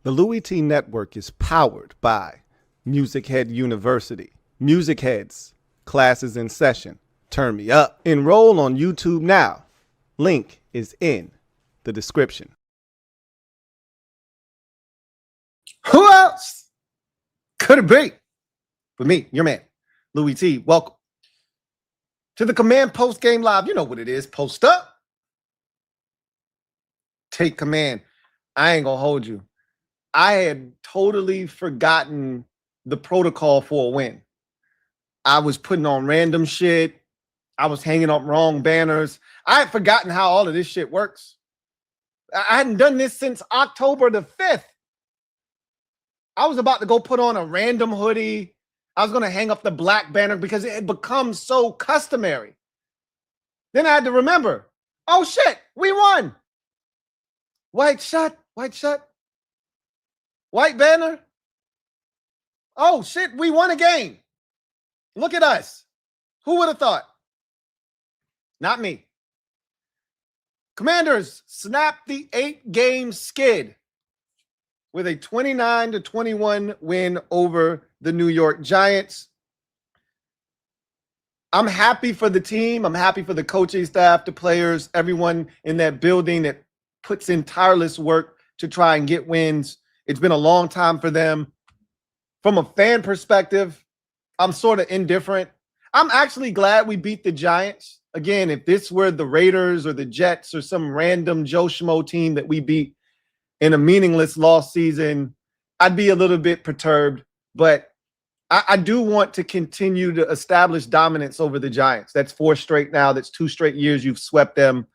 The Louie Tee Network is powered by MusicHead University. MusicHeads, classes in session. Turn me up. Enroll on YouTube now. Link is in the description. Who else could it be but me, your man, Louie Tee? Welcome to the Command Post Game Live. You know what it is. Post up. Take command. I ain't going to hold you. I had totally forgotten the protocol for a win. I was putting on random shit. I was hanging up wrong banners. I had forgotten how all of this shit works. I hadn't done this since October the 5th. I was about to go put on a random hoodie. I was going to hang up the black banner because it had become so customary. Then I had to remember, oh shit, we won. White shut, white shut. White banner. Oh shit, we won a game. Look at us. Who would have thought? Not me. Commanders snapped the 8-game skid with a 29-21 win over the New York Giants. I'm happy for the team. I'm happy for the coaching staff, the players, everyone in that building that puts in tireless work to try and get wins. It's been a long time for them. From a fan perspective, I'm sort of indifferent. I'm actually glad we beat the Giants. Again, if this were the Raiders or the Jets or some random Joe Schmo team that we beat in a meaningless loss season, I'd be a little bit perturbed. But I do want to continue to establish dominance over the Giants. That's 4 straight now. That's 2 straight years you've swept them.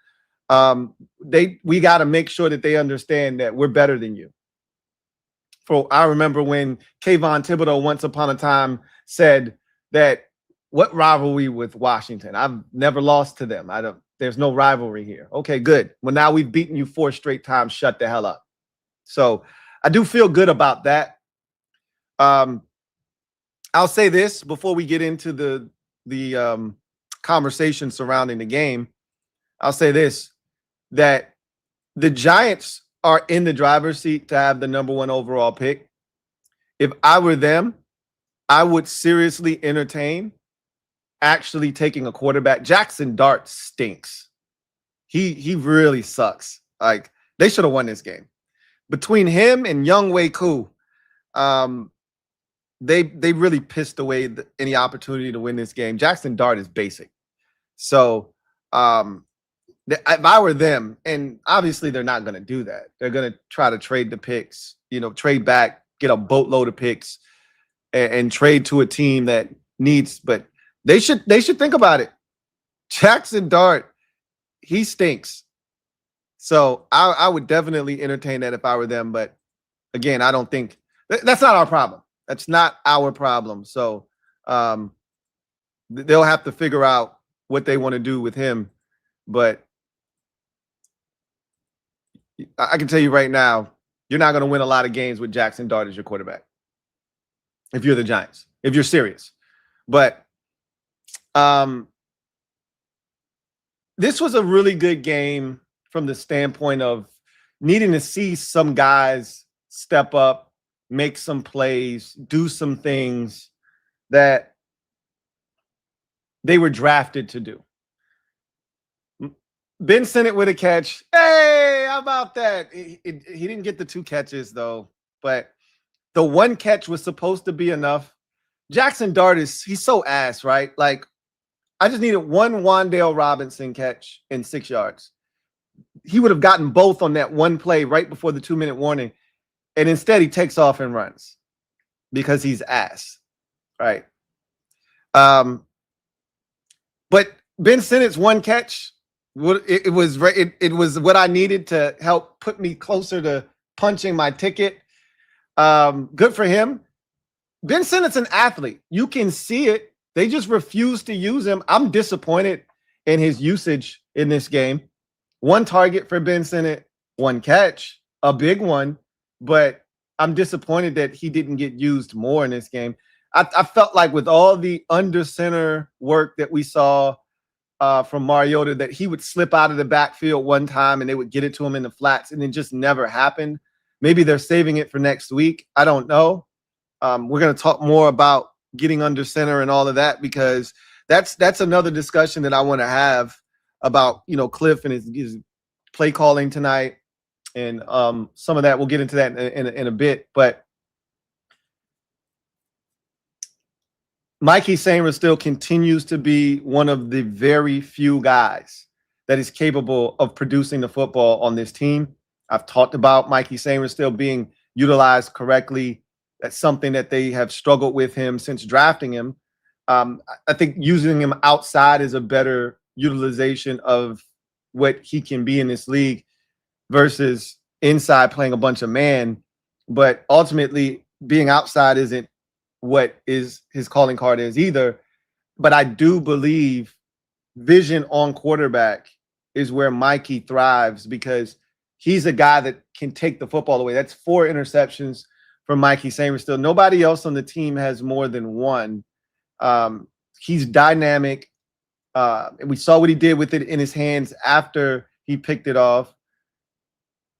We got to make sure that they understand that we're better than you. I remember when Kayvon Thibodeau once upon a time said that, what rivalry with Washington? I've never lost to them. There's no rivalry here. Okay, good. Well, now we've beaten you 4 straight times. Shut the hell up. So I do feel good about that. I'll say this before we get into the conversation surrounding the game. I'll say this, that the Giants are in the driver's seat to have the #1 overall pick. If I were them, I would seriously entertain actually taking a quarterback. Jaxson Dart stinks. He really sucks. Like, they should have won this game. Between him and Younghoe Koo, they really pissed away any opportunity to win this game. Jaxson Dart is basic. So if I were them, and obviously they're not going to do that. They're going to try to trade the picks, trade back, get a boatload of picks, and trade to a team that needs. But they should think about it. Jaxson Dart, he stinks. So I would definitely entertain that if I were them. But again, I don't think that's not our problem. That's not our problem. So they'll have to figure out what they want to do with him. But I can tell you right now, you're not going to win a lot of games with Jaxson Dart as your quarterback if you're the Giants, if you're serious. But this was a really good game from the standpoint of needing to see some guys step up, make some plays, do some things that they were drafted to do. Ben Sinnott with a catch. Hey, how about that? He didn't get the 2 catches, though. But the 1 catch was supposed to be enough. Jaxson Dart he's so ass, right? Like, I just needed 1 Wan'Dale Robinson catch in 6 yards. He would have gotten both on that 1 play right before the 2-minute warning. And instead, he takes off and runs because he's ass, right? But Ben Sinnott's 1 catch, it was what I needed to help put me closer to punching my ticket. Good for him. Ben Sinnott's an athlete. You can see it. They just refuse to use him. I'm disappointed in his usage in this game. 1 target for Ben Sinnott, 1 catch, a big one. But I'm disappointed that he didn't get used more in this game. I felt like with all the under center work that we saw from Mariota, that he would slip out of the backfield one time and they would get it to him in the flats, and it just never happened. Maybe they're saving it for next week. I don't know. We're going to talk more about getting under center and all of that, because that's another discussion that I want to have about, Cliff and his play calling tonight. And some of that, we'll get into that in a bit. But Mikey Sainristil continues to be one of the very few guys that is capable of producing the football on this team. I've talked about Mikey Sainristil being utilized correctly. That's something that they have struggled with him since drafting him. I think using him outside is a better utilization of what he can be in this league versus inside playing a bunch of man. But ultimately, being outside isn't what is his calling card is either. But I do believe vision on quarterback is where Mikey thrives, because he's a guy that can take the football away. That's 4 interceptions from Mikey Sainristil. Nobody else on the team has more than 1. He's dynamic. And we saw what he did with it in his hands after he picked it off.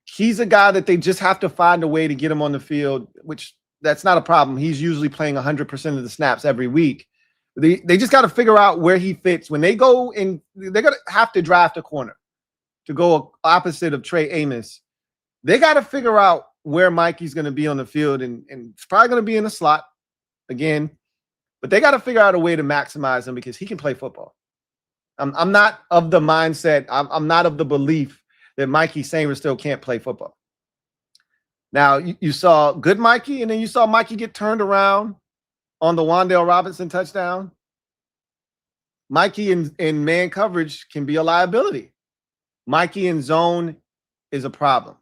He's a guy that they just have to find a way to get him on the field, which that's not a problem. He's usually playing 100% of the snaps every week. They just got to figure out where he fits. When they go in, they're going to have to draft a corner to go opposite of Trey Amos. They got to figure out where Mikey's going to be on the field, and it's probably going to be in the slot again. But they got to figure out a way to maximize him, because he can play football. I'm not of the mindset. I'm not of the belief that Mikey Sainristil can't play football. Now, you saw good Mikey, and then you saw Mikey get turned around on the Wan'Dale Robinson touchdown. Mikey in man coverage can be a liability. Mikey in zone is a problem.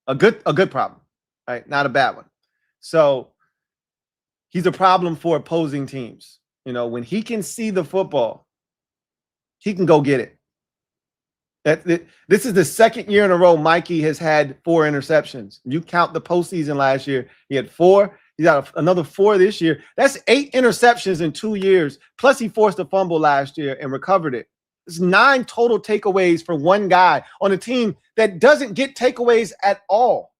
A good problem, right? Not a bad one. So he's a problem for opposing teams. When he can see the football, he can go get it. This is the second year in a row Mikey has had 4 interceptions. You count the postseason last year, he had 4. He's got another 4 this year. That's 8 interceptions in 2 years. Plus, he forced a fumble last year and recovered it. It's 9 total takeaways for one guy on a team that doesn't get takeaways at all.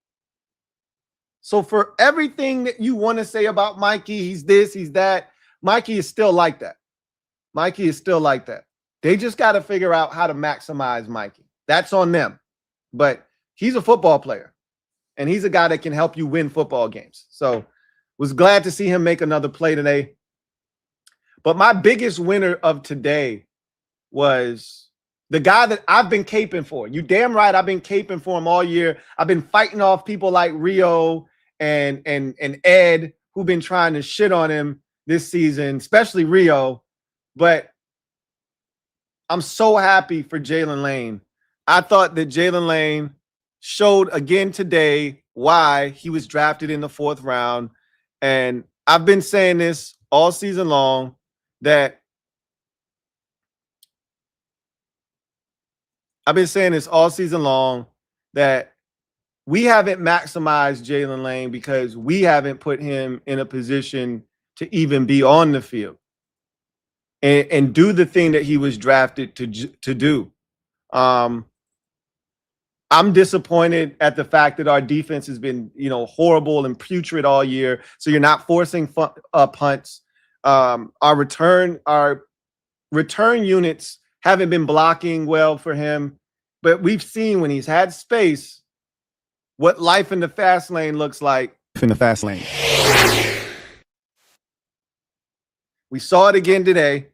So for everything that you want to say about Mikey, he's this, he's that, Mikey is still like that. Mikey is still like that. They just got to figure out how to maximize Mikey. That's on them. But he's a football player, and he's a guy that can help you win football games. So was glad to see him make another play today. But my biggest winner of today was the guy that I've been caping for. You damn right, I've been caping for him all year. I've been fighting off people like Rio and Ed, who've been trying to shit on him this season, especially Rio. But I'm so happy for Jaylen Lane. I thought that Jaylen Lane showed again today why he was drafted in the 4th round. And I've been saying this all season long, that we haven't maximized Jaylen Lane because we haven't put him in a position to even be on the field and do the thing that he was drafted to do. I'm disappointed at the fact that our defense has been, horrible and putrid all year. So you're not forcing punts. Our return units haven't been blocking well for him. But we've seen when he's had space what life in the fast lane looks like. In the fast lane. We saw it again today.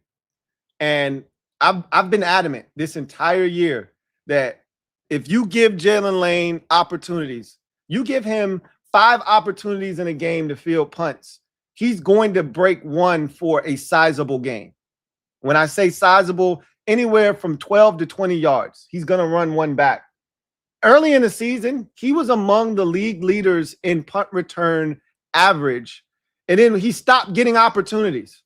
And I've been adamant this entire year that if you give Jaylen Lane opportunities, you give him 5 opportunities in a game to field punts, he's going to break one for a sizable game. When I say sizable, anywhere from 12 to 20 yards, he's going to run one back. Early in the season, he was among the league leaders in punt return average, and then he stopped getting opportunities.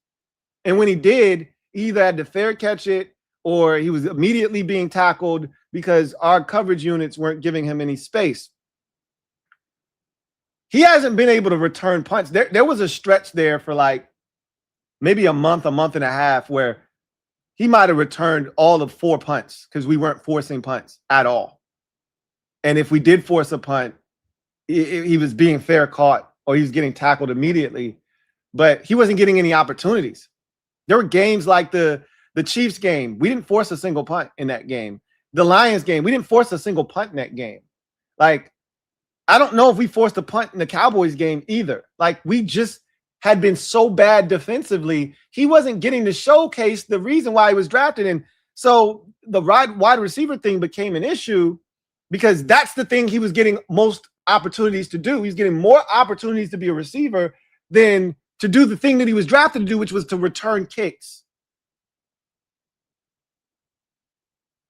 And when he did, he either had to fair catch it or he was immediately being tackled because our coverage units weren't giving him any space. He hasn't been able to return punts. There was a stretch there for like maybe a month and a half where he might have returned all of 4 punts because we weren't forcing punts at all. And if we did force a punt, he was being fair caught or he was getting tackled immediately, but he wasn't getting any opportunities. There were games like the Chiefs game. We didn't force a single punt in that game. The Lions game, we didn't force a single punt in that game. Like, I don't know if we forced a punt in the Cowboys game either. Like, we just had been so bad defensively. He wasn't getting to showcase the reason why he was drafted. And so the wide receiver thing became an issue because that's the thing he was getting most opportunities to do. He's getting more opportunities to be a receiver than to do the thing that he was drafted to do, which was to return kicks.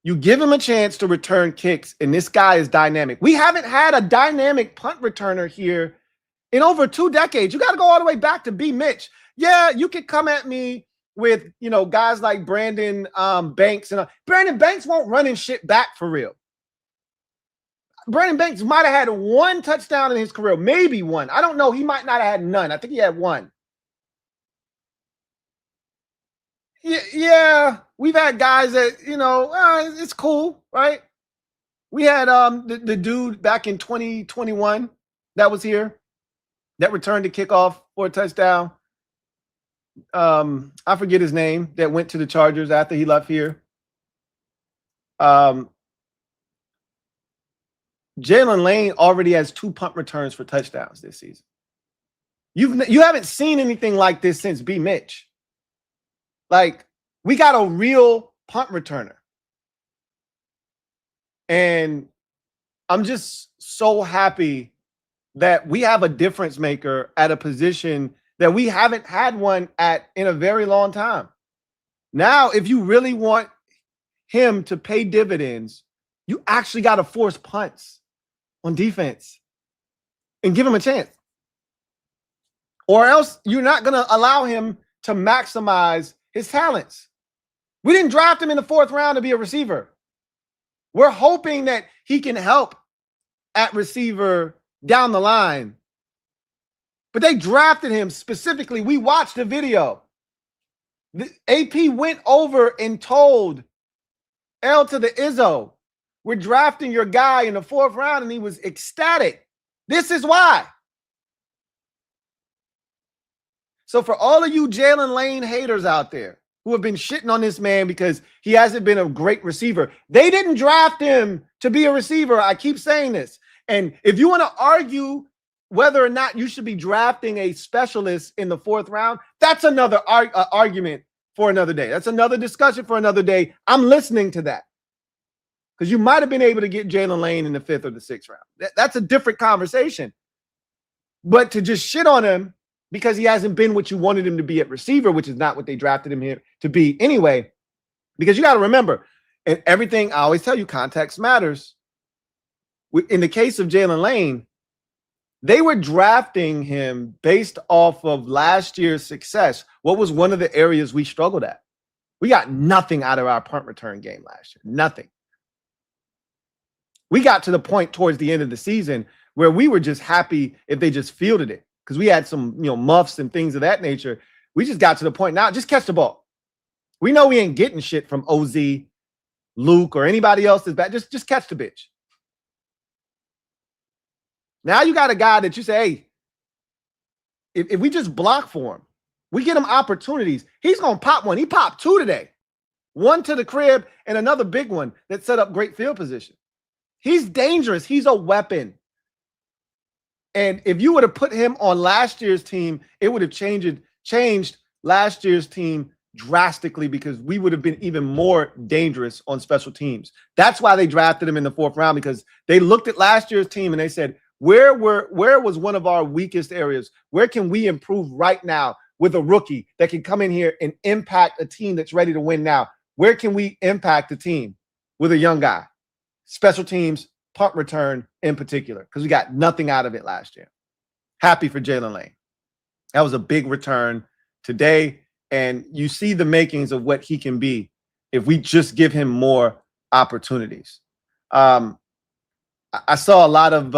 You give him a chance to return kicks, and this guy is dynamic. We haven't had a dynamic punt returner here in over 2 decades. You got to go all the way back to B. Mitch. Yeah, you could come at me with, guys like Brandon Banks. And Brandon Banks won't run and shit back for real. Brandon Banks might have had 1 touchdown in his career, maybe 1. I don't know. He might not have had none. I think he had 1. Yeah, we've had guys that, it's cool, right? We had the dude back in 2021 that was here that returned the kickoff for a touchdown. I forget his name, that went to the Chargers after he left here. Jaylen Lane already has 2 punt returns for touchdowns this season. You haven't seen anything like this since B. Mitch. Like, we got a real punt returner. And I'm just so happy that we have a difference maker at a position that we haven't had one at in a very long time. Now, if you really want him to pay dividends, you actually got to force punts on defense and give him a chance. Or else you're not going to allow him to maximize his talents. We didn't draft him in the 4th round to be a receiver. We're hoping that he can help at receiver down the line. But they drafted him specifically. We watched the video. The AP went over and told L to the Izzo, we're drafting your guy in the 4th round, and he was ecstatic. This is why. So for all of you Jaylen Lane haters out there who have been shitting on this man because he hasn't been a great receiver, they didn't draft him to be a receiver. I keep saying this. And if you want to argue whether or not you should be drafting a specialist in the 4th round, that's another argument for another day. That's another discussion for another day. I'm listening to that. Because you might have been able to get Jaylen Lane in the 5th or the 6th round. That's a different conversation. But to just shit on him because he hasn't been what you wanted him to be at receiver, which is not what they drafted him here to be anyway. Because you got to remember, and everything, I always tell you, context matters. In the case of Jaylen Lane, they were drafting him based off of last year's success. What was one of the areas we struggled at? We got nothing out of our punt return game last year. Nothing. We got to the point towards the end of the season where we were just happy if they just fielded it, because we had some, muffs and things of that nature. We just got to the point now, just catch the ball. We know we ain't getting shit from OZ, Luke, or anybody else that's back. Just catch the bitch. Now you got a guy that you say, hey, if we just block for him, we get him opportunities. He's going to pop one. He popped 2 today. 1 to the crib and another big one that set up great field position. He's dangerous. He's a weapon. And if you would have put him on last year's team, it would have changed last year's team drastically, because we would have been even more dangerous on special teams. That's why they drafted him in the 4th round, because they looked at last year's team and they said, where was one of our weakest areas? Where can we improve right now with a rookie that can come in here and impact a team that's ready to win now? Where can we impact the team with a young guy? Special teams, punt return in particular, because we got nothing out of it last year. Happy for Jaylen Lane. That was a big return today, and you see the makings of what he can be if we just give him more opportunities. I saw a lot of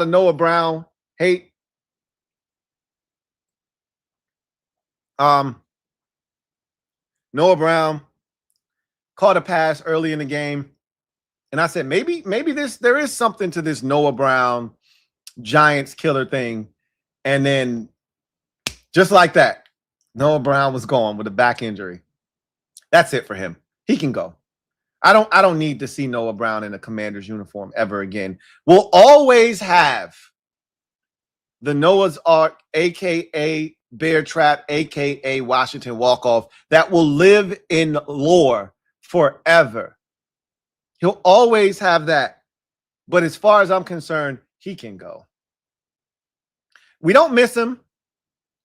Noah Brown hate. Noah Brown caught a pass early in the game And I said, maybe there is something to this Noah Brown Giants killer thing. And then just like that, Noah Brown was gone with a back injury. That's it for him. He can go. I don't need to see Noah Brown in a Commander's uniform ever again. We'll always have the Noah's Ark, aka Bear Trap, aka Washington Walk-Off, that will live in lore forever. He'll always have that. But as far as I'm concerned, he can go. We don't miss him.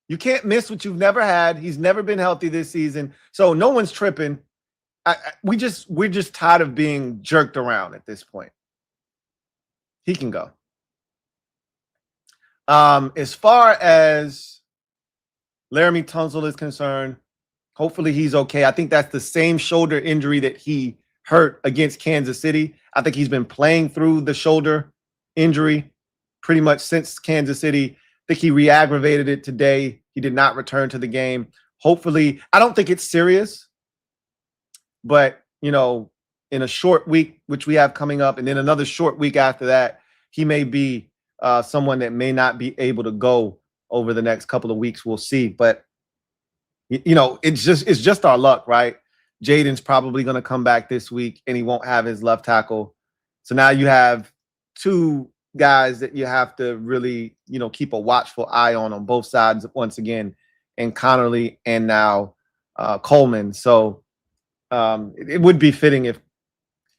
You can't miss what you've never had. He's never been healthy this season. So no one's tripping. We're just tired of being jerked around at this point. He can go. As far as Laramie Tunsil is concerned, hopefully he's okay. I think that's the same shoulder injury that he hurt against Kansas City. I think he's been playing through the shoulder injury pretty much since Kansas City. I think he re-aggravated it today. He did not return to the game. Hopefully, I don't think it's serious, but, you know, in a short week, which we have coming up, and then another short week after that, he may be someone that may not be able to go over the next couple of weeks. We'll see. But, you know, it's just our luck, right? Jaden's probably going to come back this week, and he won't have his left tackle. So now you have two guys that you have to really, you know, keep a watchful eye on both sides once again, and Connerly and now Coleman. So it would be fitting if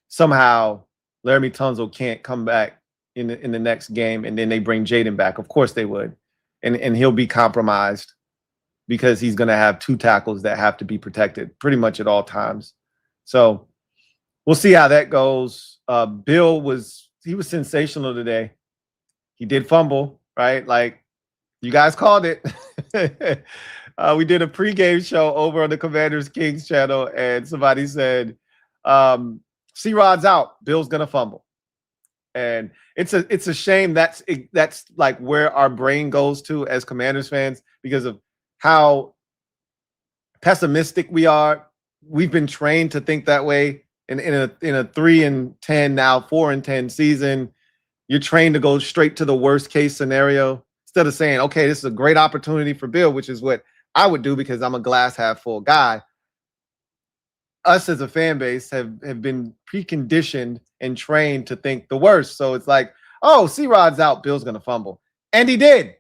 somehow Laramie Tunsil can't come back in the next game, and then they bring Jaden back. Of course they would, and he'll be compromised because he's going to have two tackles that have to be protected pretty much at all times. So we'll see how that goes. Bill was sensational today. He did fumble, right? Like, you guys called it. We did a pregame show over on the Commanders Kings channel, and somebody said, C-Rod's out, Bill's gonna fumble. And it's a shame that's like where our brain goes to as Commanders fans, because of how pessimistic we are. We've been trained to think that way. In a 3-10, now 4-10 season, you're trained to go straight to the worst case scenario instead of saying, okay, this is a great opportunity for Bill, which is what I would do because I'm a glass half full guy. Us as a fan base have been preconditioned and trained to think the worst. So it's like, oh, C-Rod's out, Bill's going to fumble. And he did.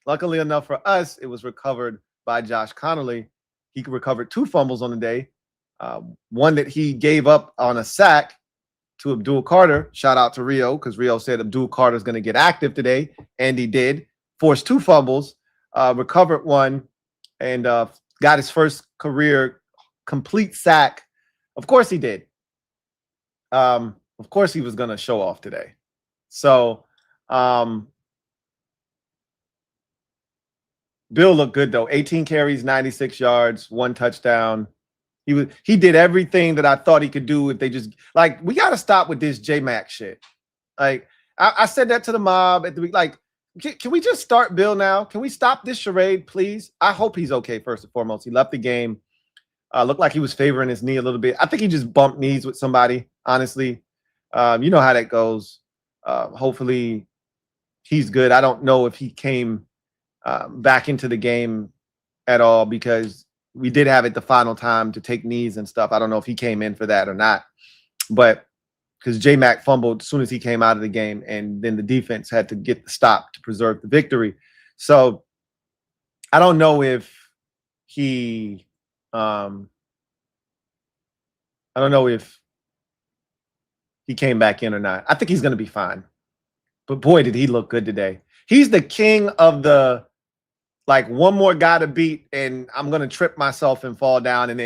Luckily enough for us, it was recovered by Josh Connerly. He recovered 2 fumbles on the day. One that he gave up on a sack to Abdul Carter. Shout out to Rio, because Rio said Abdul Carter is going to get active today, and he did. Forced 2 fumbles, recovered 1, and got his first career complete sack. Of course he did. Of course he was going to show off today. So Bill looked good, though. 18 carries, 96 yards, 1 touchdown. He did everything that I thought he could do if they just, like, we got to stop with this J-Mac shit. Like, I said that to the mob at the week. Like, can we just start Bill now? Can we stop this charade, please? I hope he's okay, first and foremost. He left the game. Looked like he was favoring his knee a little bit. I think he just bumped knees with somebody, honestly. You know how that goes. Hopefully he's good. I don't know if he came back into the game at all, because we did have it the final time to take knees and stuff. I don't know if he came in for that or not, but because J-Mac fumbled as soon as he came out of the game, and then the defense had to get the stop to preserve the victory. So I don't know if he, I don't know if he came back in or not. I think he's going to be fine. But boy, did he look good today. He's the king of the, like, one more guy to beat, and I'm going to trip myself and fall down and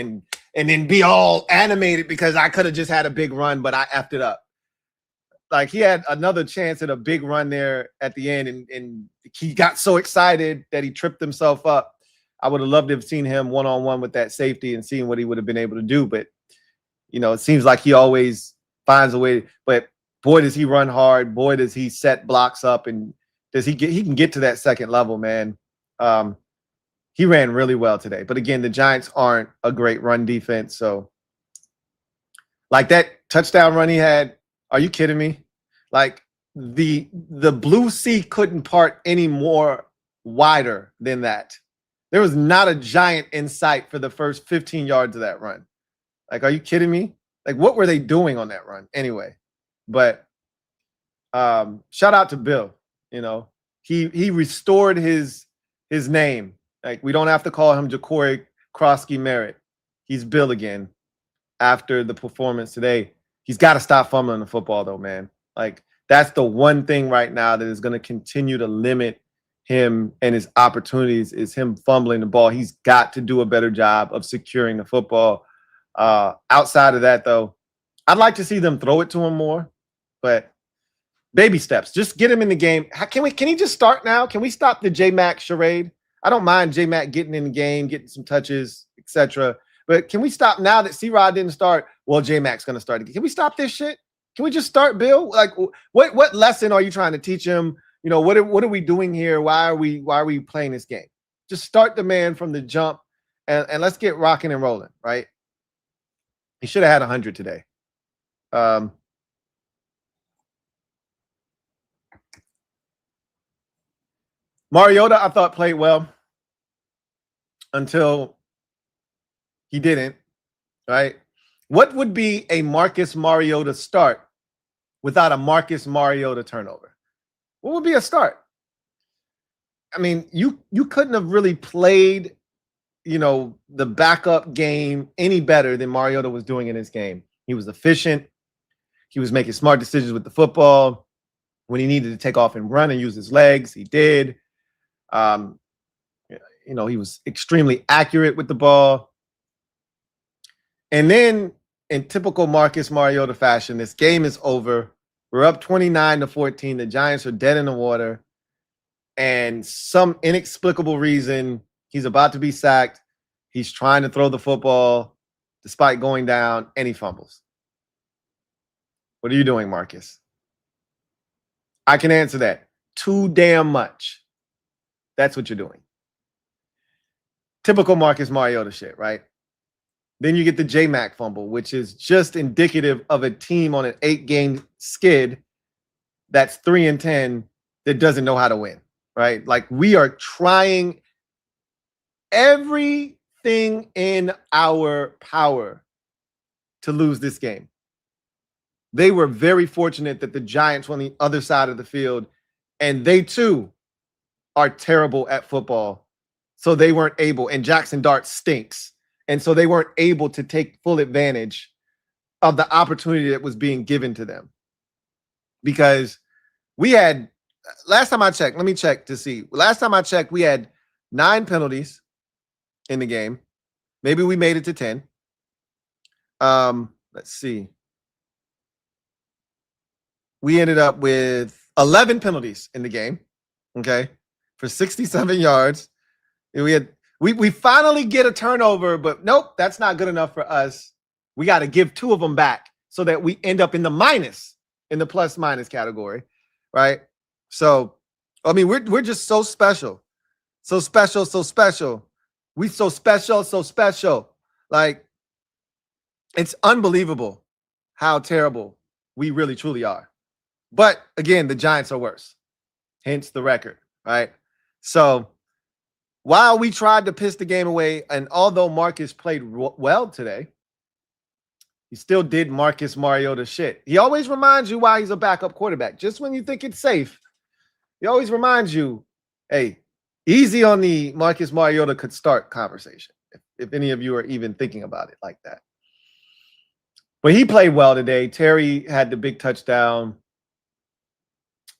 then be all animated because I could have just had a big run, but I effed it up. Like, he had another chance at a big run there at the end, and he got so excited that he tripped himself up. I would have loved to have seen him one-on-one with that safety and seen what he would have been able to do. But, you know, it seems like he always finds a way. But boy, does he run hard. Boy, does he set blocks up, and does he can get to that second level, man. He ran really well today. But again, the Giants aren't a great run defense. So, like, that touchdown run he had, Are you kidding me? Like the blue sea couldn't part any more wider than that. There was not a giant in sight for the first 15 yards of that run. Like, are you kidding me? Like, what were they doing on that run anyway? But shout out to Bill. You know, he restored his name. Like, we don't have to call him Ja'Cory Krosky Merritt. He's Bill again after the performance today. He's got to stop fumbling the football, though, man. Like, that's the one thing right now that is going to continue to limit him and his opportunities is him fumbling the ball. He's got to do a better job of securing the football. Outside of that, though, I'd like to see them throw it to him more, but baby steps. Just get him in the game. Can he just start now? Can we stop the J-Mac charade? I don't mind J-Mac getting in the game, getting some touches, etc. But can we stop now that C-Rod didn't start? Well, J-Mac's going to start again. Can we stop this shit? Can we just start, Bill? Like, what lesson are you trying to teach him? You know, what are we doing here? Why are we playing this game? Just start the man from the jump, and let's get rocking and rolling, right? He should have had 100 today. Mariota, I thought, played well until he didn't, right? What would be a Marcus Mariota start without a Marcus Mariota turnover? What would be a start? I mean, you couldn't have really played, you know, the backup game any better than Mariota was doing in this game. He was efficient. He was making smart decisions with the football. When he needed to take off and run and use his legs, he did. You know, he was extremely accurate with the ball. And then in typical Marcus Mariota fashion, this game is over. We're up 29-14. The Giants are dead in the water. And some inexplicable reason, he's about to be sacked. He's trying to throw the football despite going down, and he fumbles. What are you doing, Marcus? I can answer that. Too damn much. That's what you're doing. Typical Marcus Mariota shit, right? Then you get the J-Mac fumble, which is just indicative of a team on an 8-game skid that's 3-10 that doesn't know how to win, right? Like, we are trying everything in our power to lose this game. They were very fortunate that the Giants were on the other side of the field, and they too are terrible at football. So they weren't able, and Jaxson Dart stinks. And so they weren't able to take full advantage of the opportunity that was being given to them. Because we had, last time I checked, let me check to see. Last time I checked, we had 9 penalties in the game. Maybe we made it to 10. Let's see. We ended up with 11 penalties in the game, okay, for 67 yards. And we finally get a turnover, but nope, that's not good enough for us. We got to give 2 of them back so that we end up in the minus, in the plus-minus category, right? So, I mean, we're just so special. So special, so special. We so special, so special. Like, it's unbelievable how terrible we really, truly are. But, again, the Giants are worse. Hence the record, right? So, while we tried to piss the game away, and although Marcus played well today, he still did Marcus Mariota shit. He always reminds you why he's a backup quarterback. Just when you think it's safe, he always reminds you, hey, easy on the Marcus Mariota could start conversation, if any of you are even thinking about it like that. But he played well today. Terry had the big touchdown.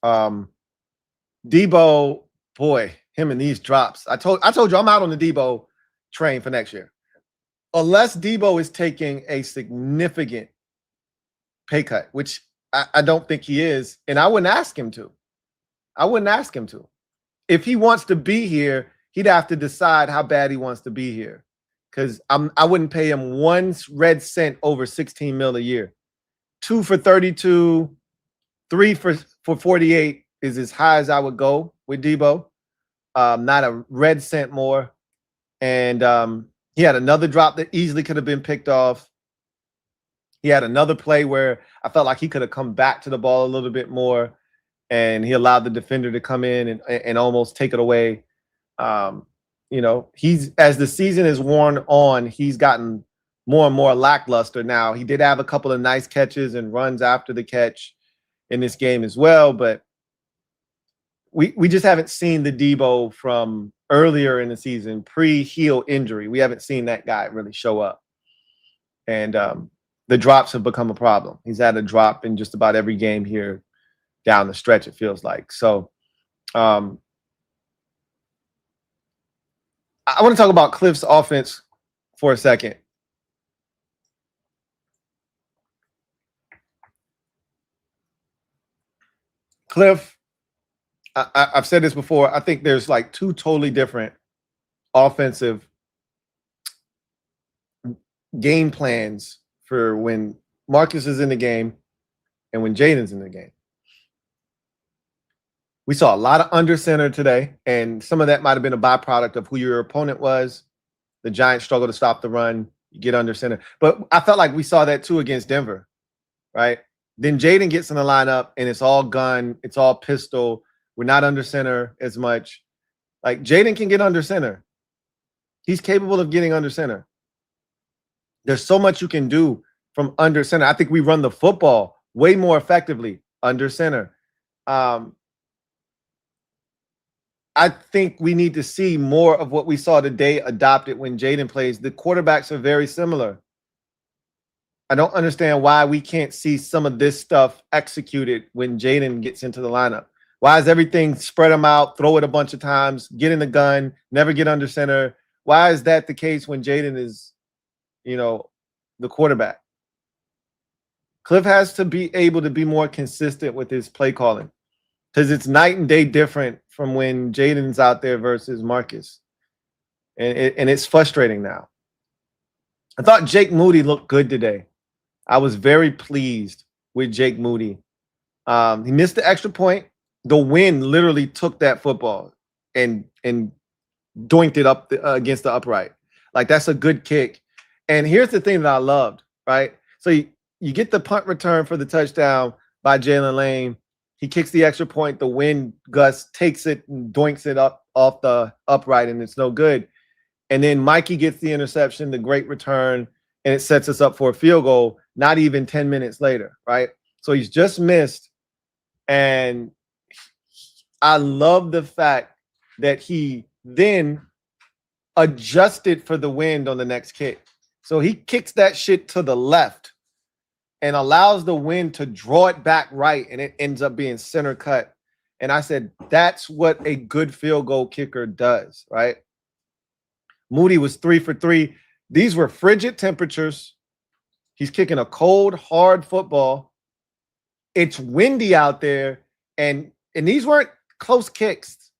Debo, boy, him and these drops. I told you I'm out on the Debo train for next year. Unless Debo is taking a significant pay cut, which I don't think he is, and I wouldn't ask him to. I wouldn't ask him to. If he wants to be here, he'd have to decide how bad he wants to be here. Because I wouldn't pay him 1 red cent over $16 million a year. 2 for 32, 3 for 48 is as high as I would go with Debo. Not a red cent more. And he had another drop that easily could have been picked off. He had another play where I felt like he could have come back to the ball a little bit more, and he allowed the defender to come in and almost take it away. He's, as the season is worn on, he's gotten more and more lackluster now. He did have a couple of nice catches and runs after the catch in this game as well, but we just haven't seen the Debo from earlier in the season, pre-heel injury. We haven't seen that guy really show up. And the drops have become a problem. He's had a drop in just about every game here down the stretch, it feels like. So I want to talk about Cliff's offense for a second. Cliff, I've said this before. I think there's like two totally different offensive game plans for when Marcus is in the game and when Jaylen's in the game. We saw a lot of under center today, and some of that might have been a byproduct of who your opponent was. The Giants struggle to stop the run. You get under center. But I felt like we saw that too against Denver, right? Then Jaylen gets in the lineup, and it's all gun. It's all pistol. We're not under center as much. Like, Jaylen can get under center. He's capable of getting under center. There's so much you can do from under center. I think we run the football way more effectively under center. I think we need to see more of what we saw today adopted when Jaylen plays. The quarterbacks are very similar. I don't understand why we can't see some of this stuff executed when Jaylen gets into the lineup. Why is everything spread them out, throw it a bunch of times, get in the gun, never get under center? Why is that the case when Jaylen is, the quarterback? Cliff has to be able to be more consistent with his play calling, because it's night and day different from when Jaylen's out there versus Marcus. And it's frustrating now. I thought Jake Moody looked good today. I was very pleased with Jake Moody. He missed the extra point. The wind literally took that football and doinked it up against the upright. Like, that's a good kick. And here's the thing that I loved, right? So you get the punt return for the touchdown by Jaylen Lane. He kicks the extra point. The wind gust takes it and doinks it up off the upright, and it's no good. And then Mikey gets the interception, the great return, and it sets us up for a field goal not even 10 minutes later, right? So he's just missed. And I love the fact that he then adjusted for the wind on the next kick. So he kicks that shit to the left and allows the wind to draw it back right, and it ends up being center cut. And I said, that's what a good field goal kicker does, right? Moody was 3 for 3. These were frigid temperatures. He's kicking a cold, hard football. It's windy out there, and these weren't close kicks,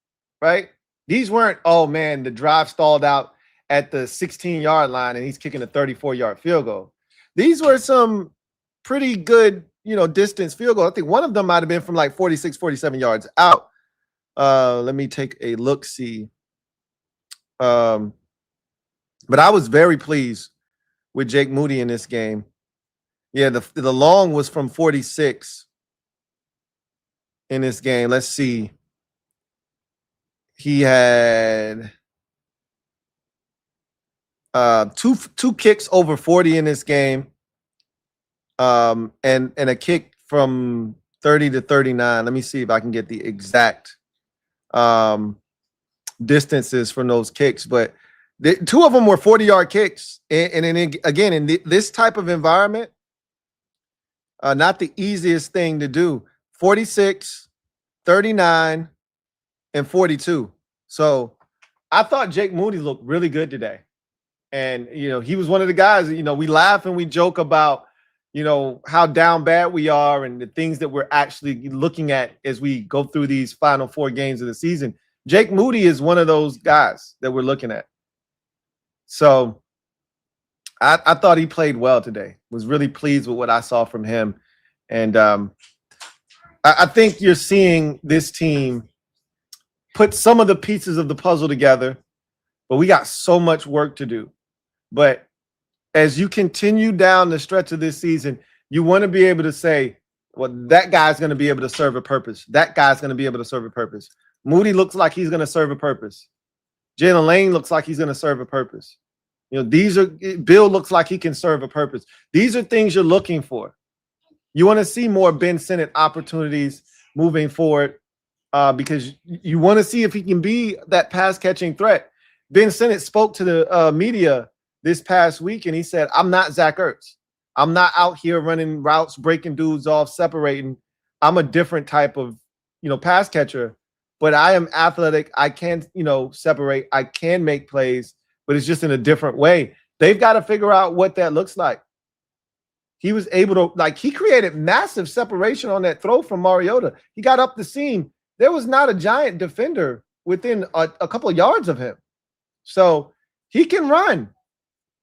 right? These weren't, oh, man, the drive stalled out at the 16-yard line, and he's kicking a 34-yard field goal. These were some pretty good, distance field goal. I think one of them might have been from like 46, 47 yards out. Let me take a look-see. But I was very pleased with Jake Moody in this game. Yeah, the long was from 46 in this game. Let's see. He had two kicks over 40 in this game. And a kick from 30 to 39. Let me see if I can get the exact distances from those kicks. But two of them were 40-yard kicks. And then again, in this type of environment, not the easiest thing to do. 46, 39, and 42. So I thought Jake Moody looked really good today. And, he was one of the guys, we laugh and we joke about, how down bad we are and the things that we're actually looking at as we go through these final 4 games of the season. Jake Moody is one of those guys that we're looking at. So I thought he played well today. Was really pleased with what I saw from him. And I think you're seeing this team put some of the pieces of the puzzle together, but we got so much work to do. But as you continue down the stretch of this season, you want to be able to say, well, that guy's going to be able to serve a purpose. That guy's going to be able to serve a purpose. Moody looks like he's going to serve a purpose. Jaylen Lane looks like he's going to serve a purpose. You know, Bill looks like he can serve a purpose. These are things you're looking for. You want to see more Ben Sinnott opportunities moving forward because you want to see if he can be that pass catching threat. Ben Sinnott spoke to the media this past week, and he said, I'm not Zach Ertz. I'm not out here running routes, breaking dudes off, separating. I'm a different type of, pass catcher, but I am athletic. I can, separate. I can make plays, but it's just in a different way. They've got to figure out what that looks like. He was able to, he created massive separation on that throw from Mariota. He got up the seam. There was not a giant defender within a couple of yards of him. So he can run.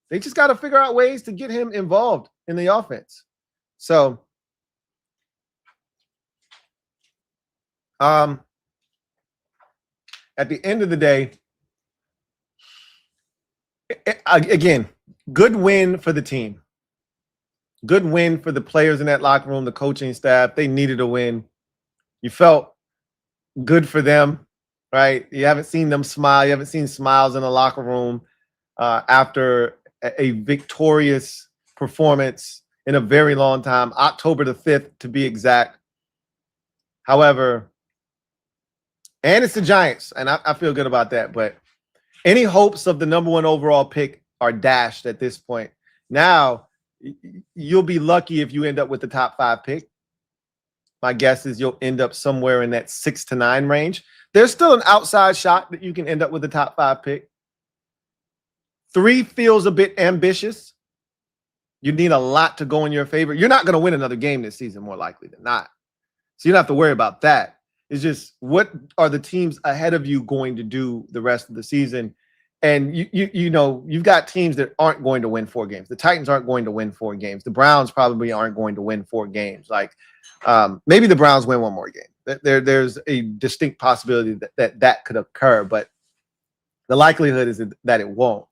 They just got to figure out ways to get him involved in the offense. So, at the end of the day, again, good win for the team. Good win for the players in that locker room, the coaching staff. They needed a win. You felt good for them, right? You haven't seen them smile. You haven't seen smiles in the locker room after a victorious performance in a very long time, October the 5th to be exact. However, and it's the Giants, and I feel good about that, but any hopes of the #1 overall pick are dashed at this point. Now, you'll be lucky if you end up with the top 5 pick. My guess is you'll end up somewhere in that 6 to 9 range. There's still an outside shot that you can end up with the top 5 pick. 3 feels a bit ambitious. You need a lot to go in your favor. You're not going to win another game this season, more likely than not. So you don't have to worry about that. It's just, what are the teams ahead of you going to do the rest of the season? And you've got teams that aren't going to win 4 games. The Titans aren't going to win 4 games. The Browns probably aren't going to win 4 games. Maybe the Browns win 1 more game. There's a distinct possibility that could occur, but the likelihood is that it won't.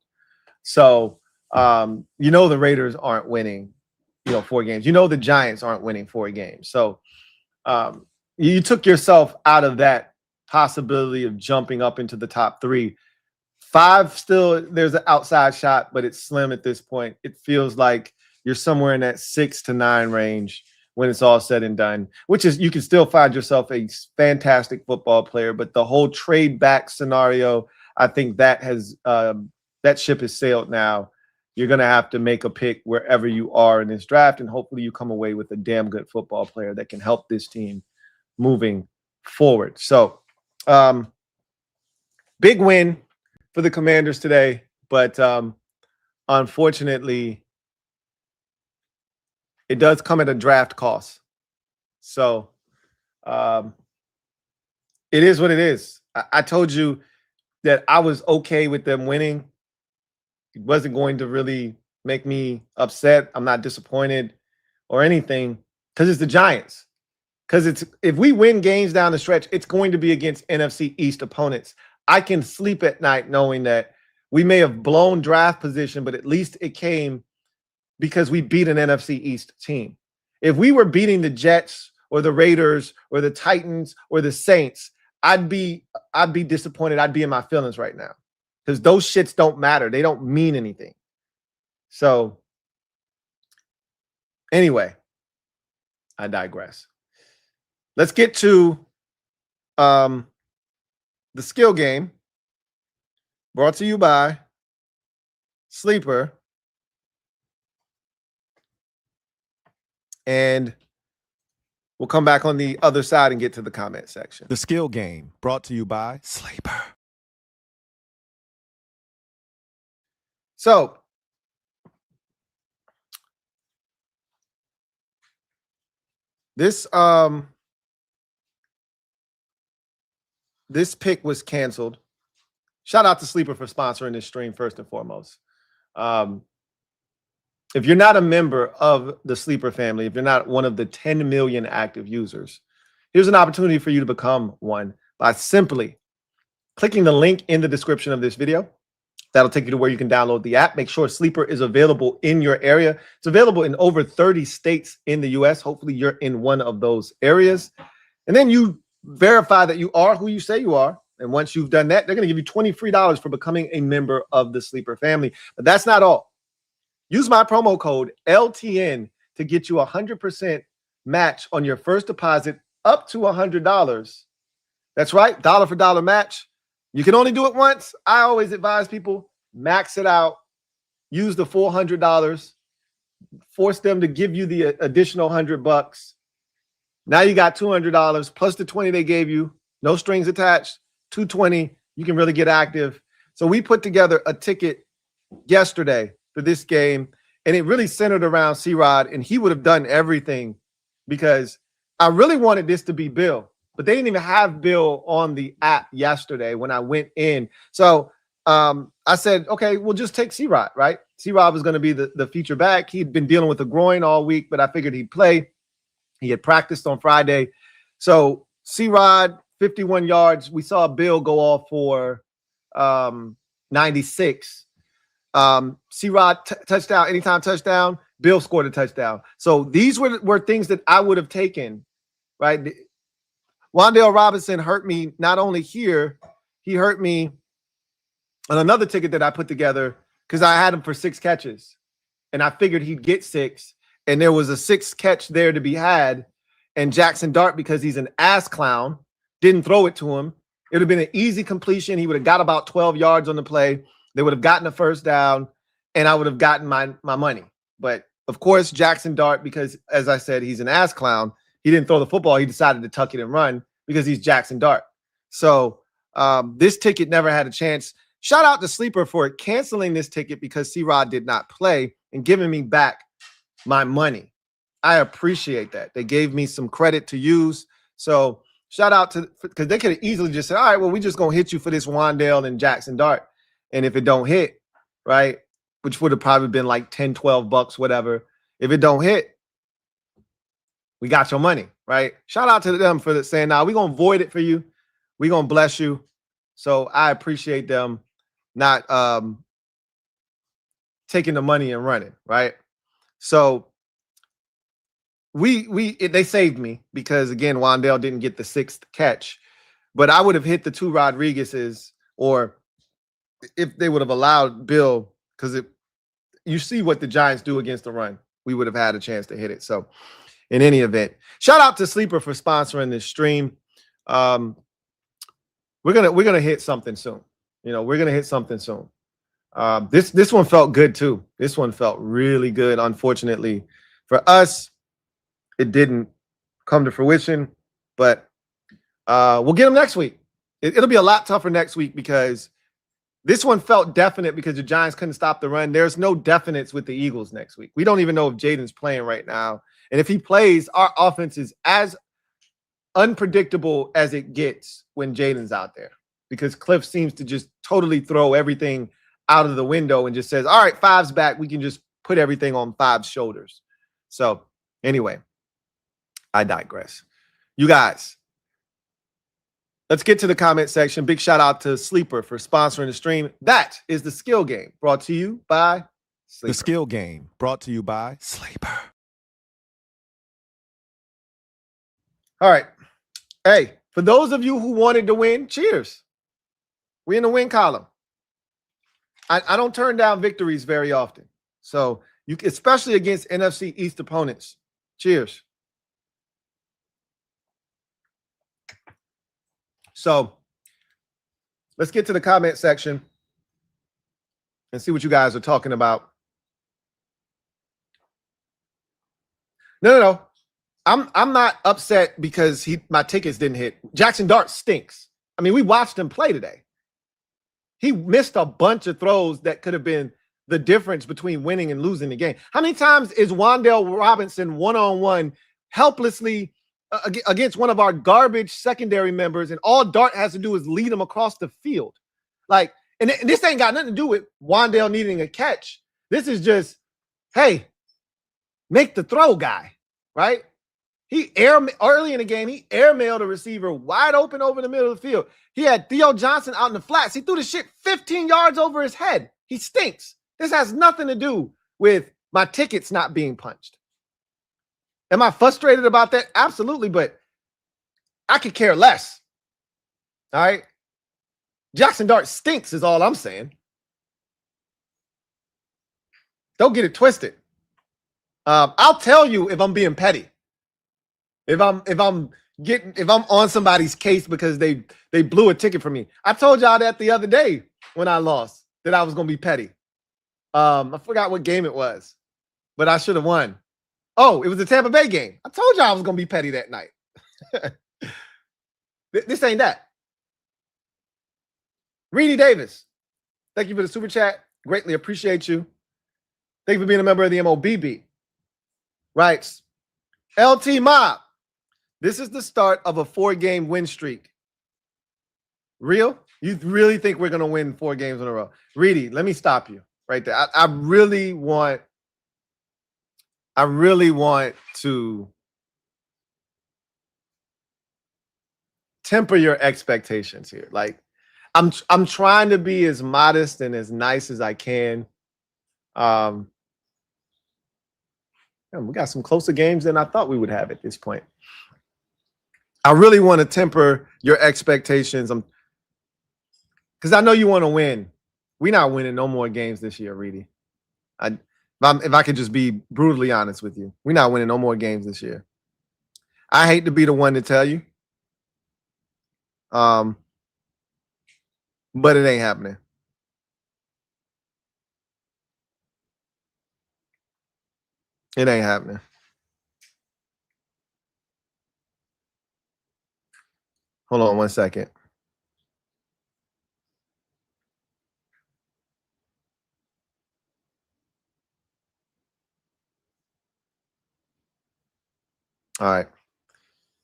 So, the Raiders aren't winning, 4 games. The Giants aren't winning 4 games. So, you took yourself out of that possibility of jumping up into the top 3. 5 still, there's an outside shot, but it's slim at this point. It feels like you're somewhere in that 6 to 9 range when it's all said and done, which is, you can still find yourself a fantastic football player, but the whole trade back scenario, I think that has that ship has sailed now. You're going to have to make a pick wherever you are in this draft, and hopefully you come away with a damn good football player that can help this team moving forward. So, big win for the Commanders today, but unfortunately, it does come at a draft cost. So, it is what it is. I told you that I was okay with them winning. It wasn't going to really make me upset. I'm not disappointed or anything because it's the Giants. Because if we win games down the stretch, it's going to be against NFC East opponents. I can sleep at night knowing that we may have blown draft position, but at least it came because we beat an NFC East team. If we were beating the Jets or the Raiders or the Titans or the Saints, I'd be disappointed. I'd be in my feelings right now because those shits don't matter. They don't mean anything. So anyway, I digress. Let's get to the skill game, brought to you by Sleeper. And we'll come back on the other side and get to the comment section. The skill game, brought to you by Sleeper. So, this pick was canceled. Shout out to Sleeper for sponsoring this stream first and foremost. If you're not a member of the Sleeper family, if you're not one of the 10 million active users, here's an opportunity for you to become one by simply clicking the link in the description of this video, That'll take you to where you can download the app. Make sure Sleeper is available in your area. It's available in over 30 states in the U.S. Hopefully you're in one of those areas. And then you verify that you are who you say you are. And once you've done that, they're going to give you $20 free for becoming a member of the Sleeper family. But that's not all. Use my promo code LTN to get you 100% match on your first deposit up to $100. That's right, dollar for dollar match. You can only do it once. I always advise people, max it out, use the full $100, force them to give you the additional $100. Now you got $200 plus the $20 they gave you, no strings attached, $220. You can really get active. So we put together a ticket yesterday for this game, and it really centered around C-Rod, and he would have done everything because I really wanted this to be Bill. But they didn't even have Bill on the app yesterday when I went in. So I said, okay, we'll just take C-Rod, right? C-Rod was going to be the feature back. He'd been dealing with a groin all week, but I figured he'd play. He had practiced on Friday. So C-Rod, 51 yards. We saw Bill go off for 96. C-Rod touchdown, anytime touchdown. Bill scored a touchdown. So these were things that I would have taken, right? Wan'Dale Robinson hurt me not only here, he hurt me on another ticket that I put together because I had him for 6 catches. And I figured he'd get 6. And there was a 6 catch there to be had. And Jaxson Dart, because he's an ass clown, didn't throw it to him. It would have been an easy completion. He would have got about 12 yards on the play. They would have gotten a first down, and I would have gotten my money. But, of course, Jaxson Dart, because, as I said, he's an ass clown, he didn't throw the football. He decided to tuck it and run because he's Jaxson Dart. So this ticket never had a chance. Shout out to Sleeper for canceling this ticket because C-Rod did not play and giving me back my money. I appreciate that. They gave me some credit to use. So shout out to, because they could have easily just said, all right, well, we just going to hit you for this Wan'Dale and Jaxson Dart. And if it don't hit, right, which would have probably been like 10, 12 bucks, whatever. If it don't hit, we got your money, right? Shout out to them for saying, nah, we're going to void it for you. We're going to bless you. So I appreciate them not taking the money and running, right? So they saved me because, again, Wan'Dale didn't get the 6th catch. But I would have hit the 2 Rodriguez's, or if they would have allowed Bill, because you see what the Giants do against the run, we would have had a chance to hit it. So in any event, shout out to Sleeper for sponsoring this stream. We're gonna hit something soon. We're gonna hit something soon. This one felt good too. This one felt really good. Unfortunately for us, it didn't come to fruition, but we'll get them next week. It'll be a lot tougher next week because this one felt definite because the Giants couldn't stop the run. There's no definites with the Eagles next week. We don't even know if Jaden's playing right now. And if he plays, our offense is as unpredictable as it gets when Jaden's out there because Cliff seems to just totally throw everything out of the window and just says, all right, 5's back. We can just put everything on 5's shoulders. So anyway, I digress. You guys, let's get to the comment section. Big shout out to Sleeper for sponsoring the stream. That is the Skill Game, brought to you by Sleeper. The Skill Game, brought to you by Sleeper. All right. Hey, for those of you who wanted to win, cheers. We're in the win column. I don't turn down victories very often. So you, especially against NFC East opponents. Cheers. So let's get to the comment section and see what you guys are talking about. No. I'm not upset because my tickets didn't hit. Jaxson Dart stinks. I mean, we watched him play today. He missed a bunch of throws that could have been the difference between winning and losing the game. How many times is Wan'Dale Robinson one-on-one helplessly against one of our garbage secondary members, and all Dart has to do is lead him across the field? Like, and this ain't got nothing to do with Wan'Dale needing a catch. This is just, hey, make the throw, guy, right? Early in the game, he airmailed a receiver wide open over the middle of the field. He had Theo Johnson out in the flats. He threw the shit 15 yards over his head. He stinks. This has nothing to do with my tickets not being punched. Am I frustrated about that? Absolutely, but I could care less. All right? Jaxson Dart stinks is all I'm saying. Don't get it twisted. I'll tell you if I'm being petty. If I'm on somebody's case because they blew a ticket for me. I told y'all that the other day when I lost that I was gonna be petty. I forgot what game it was, but I should have won. Oh, it was the Tampa Bay game. I told y'all I was gonna be petty that night. This ain't that. Reedy Davis, thank you for the super chat. Greatly appreciate you. Thank you for being a member of the MOBB. Writes, LT Mob, this is the start of a 4-game win streak. Real? You really think we're going to win 4 games in a row? Reedy, let me stop you right there. I really want to temper your expectations here. Like, I'm trying to be as modest and as nice as I can. We got some closer games than I thought we would have at this point. I really want to temper your expectations. Because I know you want to win. We're not winning no more games this year, Reedy. If I could just be brutally honest with you, we're not winning no more games this year. I hate to be the one to tell you. But it ain't happening. It ain't happening. Hold on one second. All right.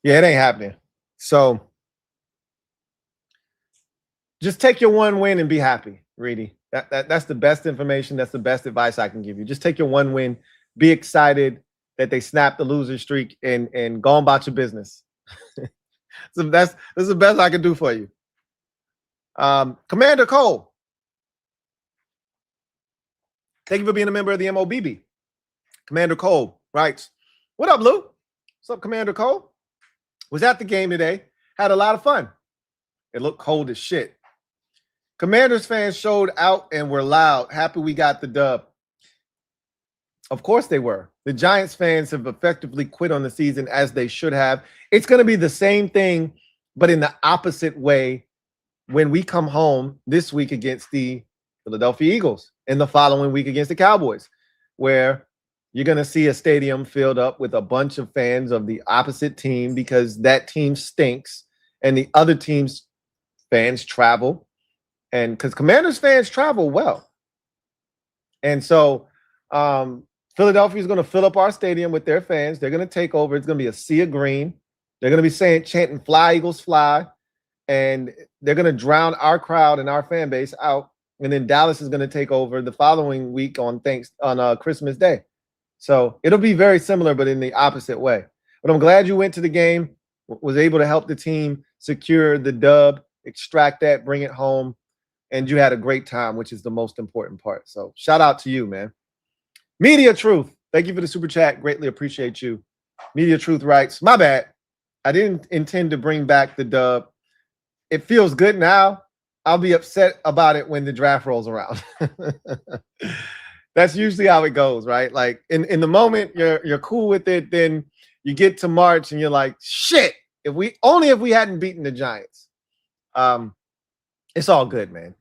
Yeah, it ain't happening. So just take your one win and be happy, Reedy. That's the best information. That's the best advice I can give you. Just take your one win. Be excited that they snapped the loser streak and go on about your business. So that's the best I can do for you. Commander Cole, thank you for being a member of the MOBB. Commander Cole writes, what up, Lou? What's up, Commander Cole? Was at the game today. Had a lot of fun. It looked cold as shit. Commanders fans showed out and were loud. Happy we got the dub. Of course they were. The Giants fans have effectively quit on the season as they should have. It's going to be the same thing, but in the opposite way when we come home this week against the Philadelphia Eagles and the following week against the Cowboys, where you're going to see a stadium filled up with a bunch of fans of the opposite team because that team stinks and the other team's fans travel. And because Commanders fans travel well. And so Philadelphia is going to fill up our stadium with their fans. They're going to take over. It's going to be a sea of green. They're going to be chanting "Fly, Eagles, fly." And they're going to drown our crowd and our fan base out. And then Dallas is going to take over the following week on Christmas Day. So it'll be very similar, but in the opposite way. But I'm glad you went to the game, was able to help the team secure the dub, extract that, bring it home. And you had a great time, which is the most important part. So shout out to you, man. Media Truth, thank you for the super chat. Greatly appreciate you. Media Truth writes, my bad. I didn't intend to bring back the dub. It feels good now. I'll be upset about it when the draft rolls around. That's usually how it goes, right? Like in the moment, you're cool with it. Then you get to March and you're like, shit, if we hadn't beaten the Giants. It's all good, man.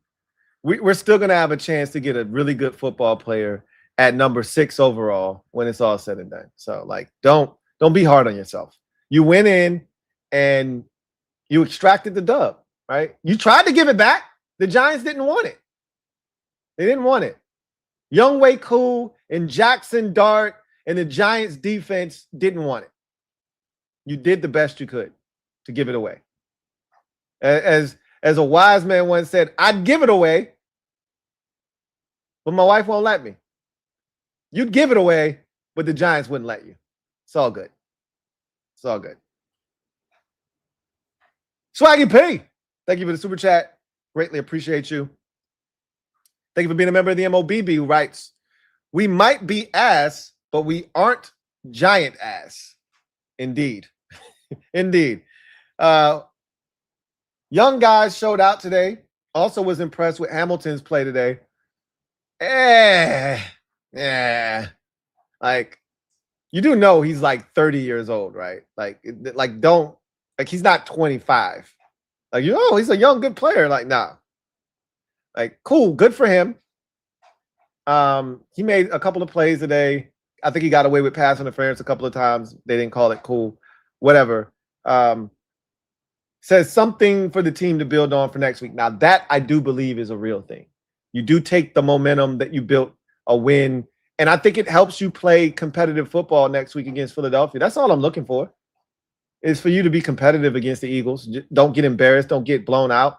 We're still going to have a chance to get a really good football player at number 6 overall when it's all said and done. So, like, don't be hard on yourself. You went in and you extracted the dub, right? You tried to give it back. The Giants didn't want it. They didn't want it. Younghoe Koo and Jaxson Dart and the Giants defense didn't want it. You did the best you could to give it away. As a wise man once said, I'd give it away, but my wife won't let me. You'd give it away, but the Giants wouldn't let you. It's all good. It's all good. Swaggy P, Thank you for the super chat. Greatly appreciate you. Thank you for being a member of the MOBB, who writes, we might be ass, but we aren't giant ass. Indeed. Indeed. Young guys showed out today. Also was impressed with Hamilton's play today. Like, you do know he's like 30 years old, right? Like he's not 25. Like, he's a young, good player. Like, nah. Like, cool, good for him. He made a couple of plays today. I think he got away with pass interference a couple of times. They didn't call it cool. Whatever. Says something for the team to build on for next week. Now, that I do believe is a real thing. You do take the momentum that you built, a win, and I think it helps you play competitive football next week against Philadelphia. That's all I'm looking for, is for you to be competitive against the Eagles. Don't get embarrassed. Don't get blown out.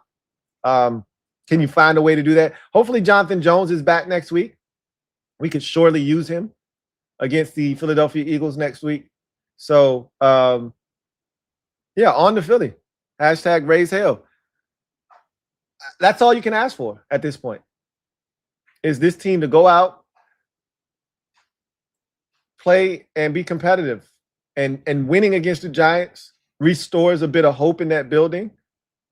Can you find a way to do that? Hopefully, Jonathan Jones is back next week. We could surely use him against the Philadelphia Eagles next week. So, yeah, on to Philly. Hashtag raise hell. That's all you can ask for at this point, is this team to go out, play, and be competitive. And winning against the Giants restores a bit of hope in that building.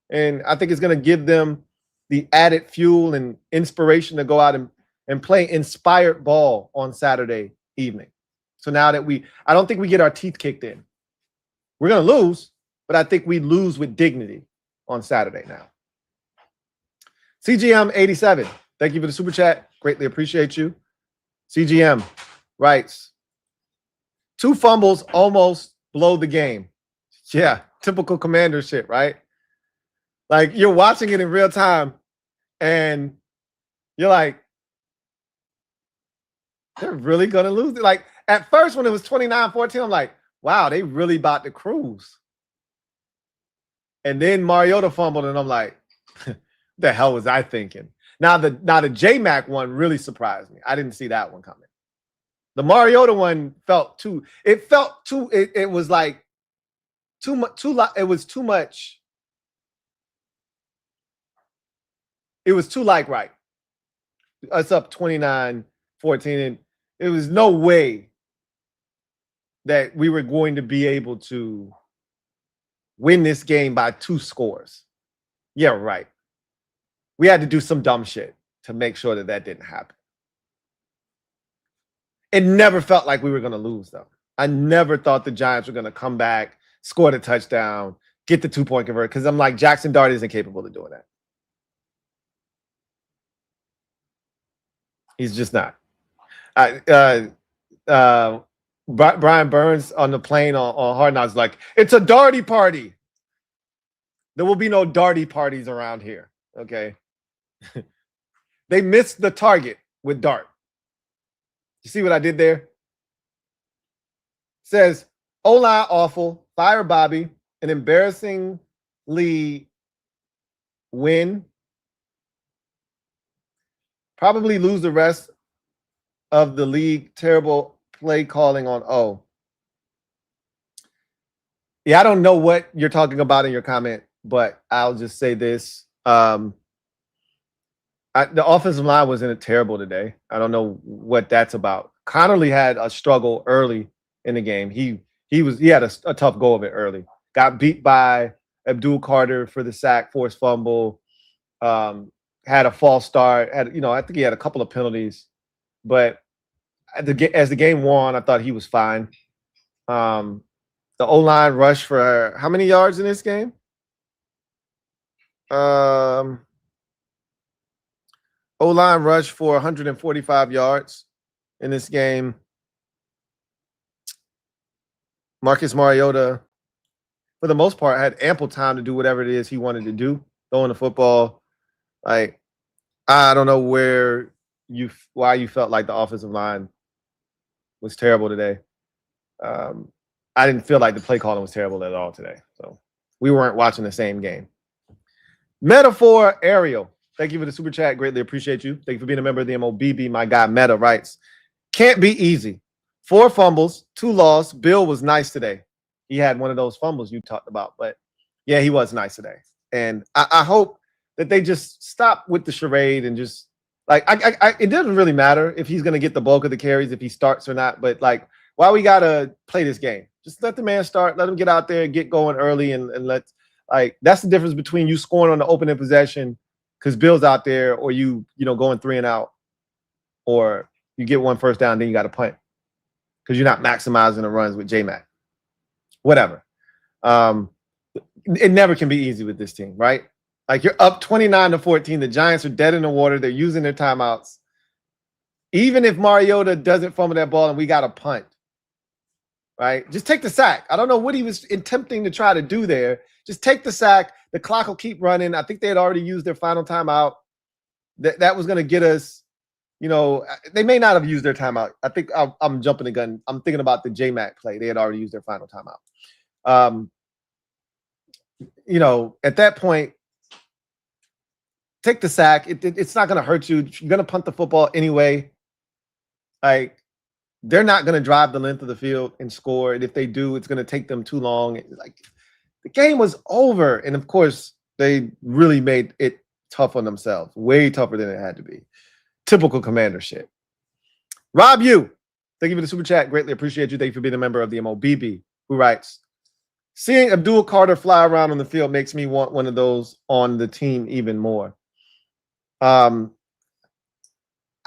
And I think it's going to give them the added fuel and inspiration to go out and play inspired ball on Saturday evening. So now that I don't think we get our teeth kicked in. We're going to lose, but I think we lose with dignity on Saturday now. CGM 87, thank you for the super chat. Greatly appreciate you. CGM writes, 2 fumbles almost blow the game. Yeah, typical Commander shit, right? Like, you're watching it in real time, and you're like, they're really going to lose it. Like, at first, when it was 29-14, I'm like, wow, they really about to cruise. And then Mariota fumbled, and I'm like, the hell was I thinking? Now the J-Mac one really surprised me. I didn't see that one coming. The Mariota one felt too. It was like too much. It was too much. It was too like right. Us up 29-14, and it was no way that we were going to be able to win this game by 2 scores. Yeah, right. We had to do some dumb shit to make sure that didn't happen. It never felt like we were going to lose, though. I never thought the Giants were going to come back, score the touchdown, get the 2-point convert, because I'm like, Jaxson Dart isn't capable of doing that. He's just not. Brian Burns on the plane on Hard Knocks like, it's a Darty party. There will be no Darty parties around here, okay? They missed the target with Dart. You see what I did there? It says, O-line awful, fire Bobby, an embarrassingly win. Probably lose the rest of the league. Terrible play calling on O. Yeah, I don't know what you're talking about in your comment, but I'll just say this. The offensive line wasn't terrible today. I don't know what that's about. Connerly had a struggle early in the game. He had a tough go of it early. Got beat by Abdul Carter for the sack, forced fumble. Had a false start. I think he had a couple of penalties, but as the game wore on, I thought he was fine. The O-line rushed for how many yards in this game? O-line rushed for 145 yards in this game. Marcus Mariota, for the most part, had ample time to do whatever it is he wanted to do, throwing the football. Like, I don't know why you felt like the offensive line was terrible today. I didn't feel like the play calling was terrible at all today. So we weren't watching the same game. Metaphor Ariel, thank you for the super chat. Greatly appreciate you. Thank you for being a member of the MOBB. My guy Meta writes, can't be easy. 4 fumbles, 2 losses. Bill was nice today. He had one of those fumbles you talked about, but yeah, he was nice today. And I hope that they just stop with the charade and just like it doesn't really matter if he's going to get the bulk of the carries, if he starts or not. But like, why we got to play this game? Just let the man start. Let him get out there and get going early, and let's like that's the difference between you scoring on the opening possession because Bill's out there, or you going 3 and out, or you get 1 first down, then you got to punt because you're not maximizing the runs with J-Mac. Whatever. It never can be easy with this team, right? Like you're up 29-14. The Giants are dead in the water. They're using their timeouts. Even if Mariota doesn't fumble that ball and we got a punt, right? Just take the sack. I don't know what he was attempting to try to do there. Just take the sack. The clock will keep running. I think they had already used their final timeout. That was going to get us, they may not have used their timeout. I think I'm jumping the gun. I'm thinking about the J-Mac play. They had already used their final timeout. At that point, take the sack. It's not going to hurt you. You're going to punt the football anyway. Like, they're not going to drive the length of the field and score. And if they do, it's going to take them too long. Like, the game was over. And, of course, they really made it tough on themselves. Way tougher than it had to be. Typical Commander shit. Rob you. Thank you for the super chat. Greatly appreciate you. Thank you for being a member of the MOBB, who writes, seeing Abdul Carter fly around on the field makes me want one of those on the team even more. I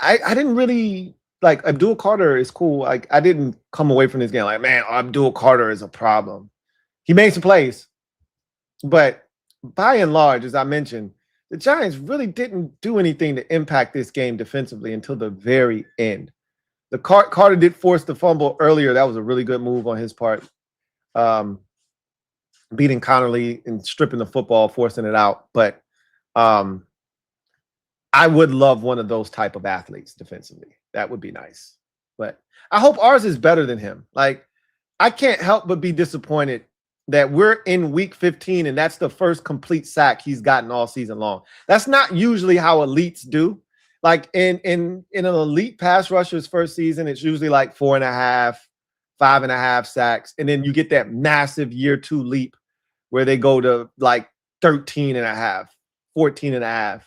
didn't really like Abdul Carter is cool. Like I didn't come away from this game like, man, Abdul Carter is a problem. He made some plays, but by and large, as I mentioned, the Giants really didn't do anything to impact this game defensively until the very end. The Carter did force the fumble earlier. That was a really good move on his part. Beating Connerly and stripping the football, forcing it out. But I would love one of those type of athletes defensively. That would be nice. But I hope ours is better than him. Like, I can't help but be disappointed that we're in week 15 and that's the first complete sack he's gotten all season long. That's not usually how elites do. Like in an elite pass rusher's first season, it's usually like 4.5, 5.5 sacks. And then you get that massive year 2 leap where they go to like 13.5, 14.5,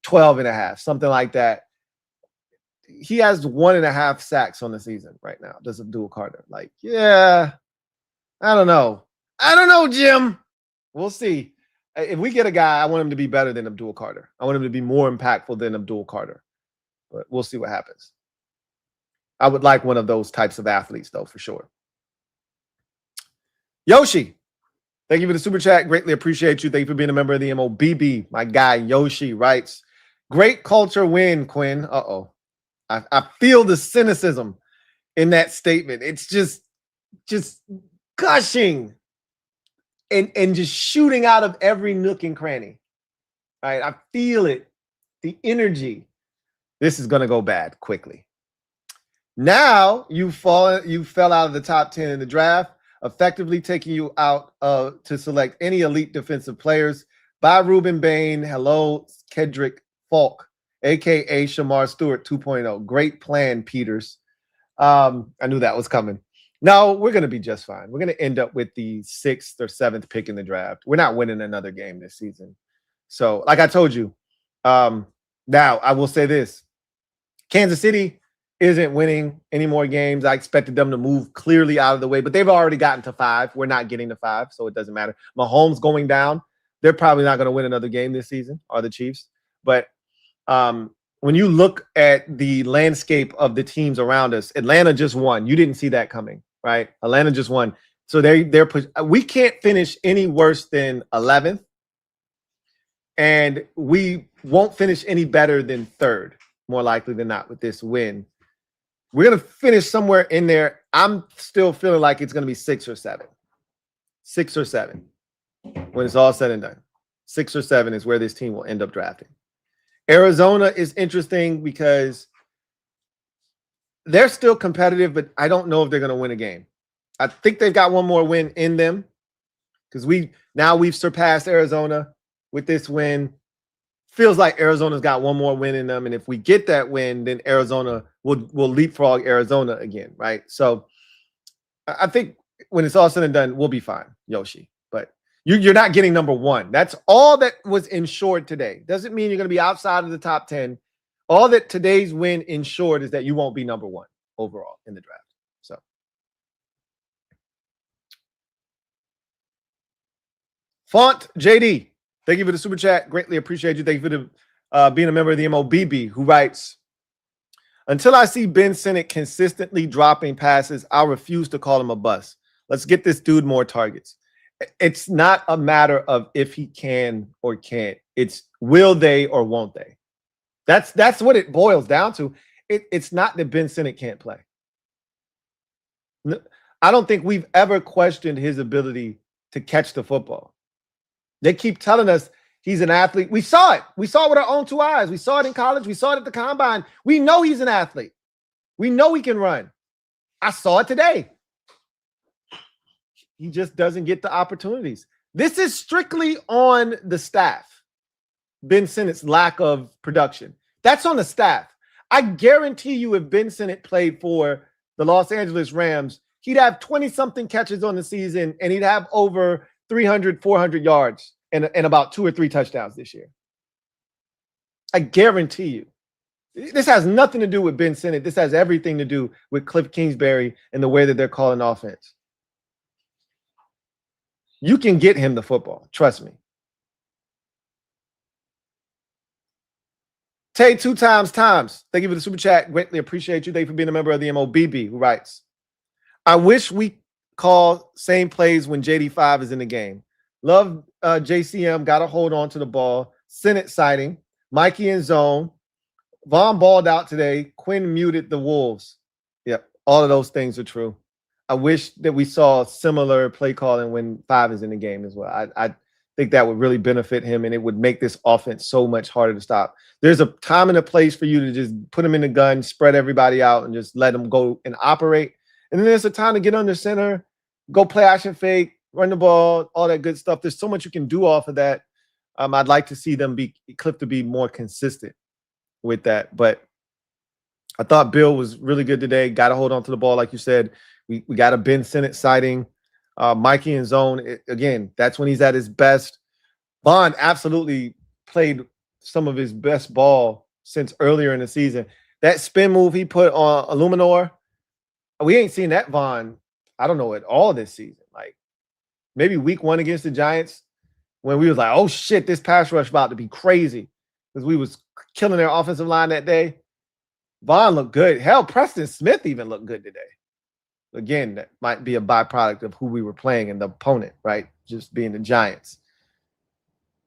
12.5, something like that. He has 1.5 sacks on the season right now. Does Abdul Carter? Like, yeah, I don't know. Jim. We'll see. If we get a guy, I want him to be better than Abdul Carter. I want him to be more impactful than Abdul Carter. But we'll see what happens. I would like one of those types of athletes, though, for sure. Yoshi, thank you for the super chat. Greatly appreciate you. Thank you for being a member of the MOBB. My guy, Yoshi, writes, great culture win, Quinn. Uh-oh. I feel the cynicism in that statement. It's just gushing and just shooting out of every nook and cranny. All right, I feel it. The energy. This is going to go bad quickly. Now you fell out of the top 10 in the draft, effectively taking you out to select any elite defensive players. Bye, Ruben Bain. Hello, Kedrick Falk, a.k.a. Shamar Stewart 2.0. Great plan, Peters. I knew that was coming. No, we're going to be just fine. We're going to end up with the 6th or 7th pick in the draft. We're not winning another game this season. So, like I told you, now I will say this. Kansas City isn't winning any more games. I expected them to move clearly out of the way, but they've already gotten to 5. We're not getting to 5, so it doesn't matter. Mahomes going down, they're probably not going to win another game this season, are the Chiefs. But when you look at the landscape of the teams around us, Atlanta just won. You didn't see that coming, right? Atlanta just won. So we can't finish any worse than 11th, and we won't finish any better than 3rd, more likely than not, with this win. We're going to finish somewhere in there. I'm still feeling like it's going to be 6 or 7. 6 or 7 when it's all said and done. 6 or 7 is where this team will end up drafting. Arizona is interesting because they're still competitive, but I don't know if they're going to win a game. I think they've got one more win in them because we've surpassed Arizona with this win. Feels like Arizona's got one more win in them, and if we get that win, then Arizona will leapfrog Arizona again, right? So I think when it's all said and done, we'll be fine, Yoshi. But You're not getting number one. That's all that was ensured today. Doesn't mean you're going to be outside of the top 10. All that today's win ensured is that you won't be number one overall in the draft. So, Font JD, thank you for the super chat. Greatly appreciate you. Thank you for the, being a member of the MOBB, who writes, until I see Ben Sinnott consistently dropping passes, I'll refuse to call him a bust. Let's get this dude more targets. It's not a matter of if he can or can't. It's will they or won't they. That's what it boils down to. It's not that Ben Sinnott can't play. I don't think we've ever questioned his ability to catch the football. They keep telling us he's an athlete. We saw it. We saw it with our own two eyes. We saw it in college. We saw it at the combine. We know he's an athlete. We know he can run. I saw it today. He just doesn't get the opportunities. This is strictly on the staff. Ben Sinnott's lack of production. That's on the staff. I guarantee you if Ben Sinnott played for the Los Angeles Rams, he'd have 20-something catches on the season, and he'd have over 300, 400 yards and about 2 or 3 touchdowns this year. I guarantee you. This has nothing to do with Ben Sinnott. This has everything to do with Cliff Kingsbury and the way that they're calling offense. You can get him the football. Trust me. Tay 2 times. Thank you for the super chat. Greatly appreciate you. Thank you for being a member of the MOBB, who writes, I wish we call same plays when JD5 is in the game. Love JCM. Got to hold on to the ball. Sinnott sighting. Mikey in zone. Vaughn balled out today. Quinn muted the Wolves. Yep. All of those things are true. I wish that we saw similar play calling when 5 is in the game as well. I think that would really benefit him, and it would make this offense so much harder to stop. There's a time and a place for you to just put him in the gun, spread everybody out, and just let them go and operate. And then there's a time to get under center, go play action fake, run the ball, all that good stuff. There's so much you can do off of that. I'd like to see them Cliff to be more consistent with that. But I thought Bill was really good today. Got to hold on to the ball, like you said. We got a Ben Sinnott sighting. Mikey in zone. Again, that's when he's at his best. Bond absolutely played some of his best ball since earlier in the season. That spin move he put on Illuminor, we ain't seen that Vaughn, I don't know, at all this season. Like maybe week 1 against the Giants when we was like, oh shit, this pass rush about to be crazy because we was killing their offensive line that day. Vaughn looked good. Hell, Preston Smith even looked good today. Again, that might be a byproduct of who we were playing and the opponent, right? Just being the Giants.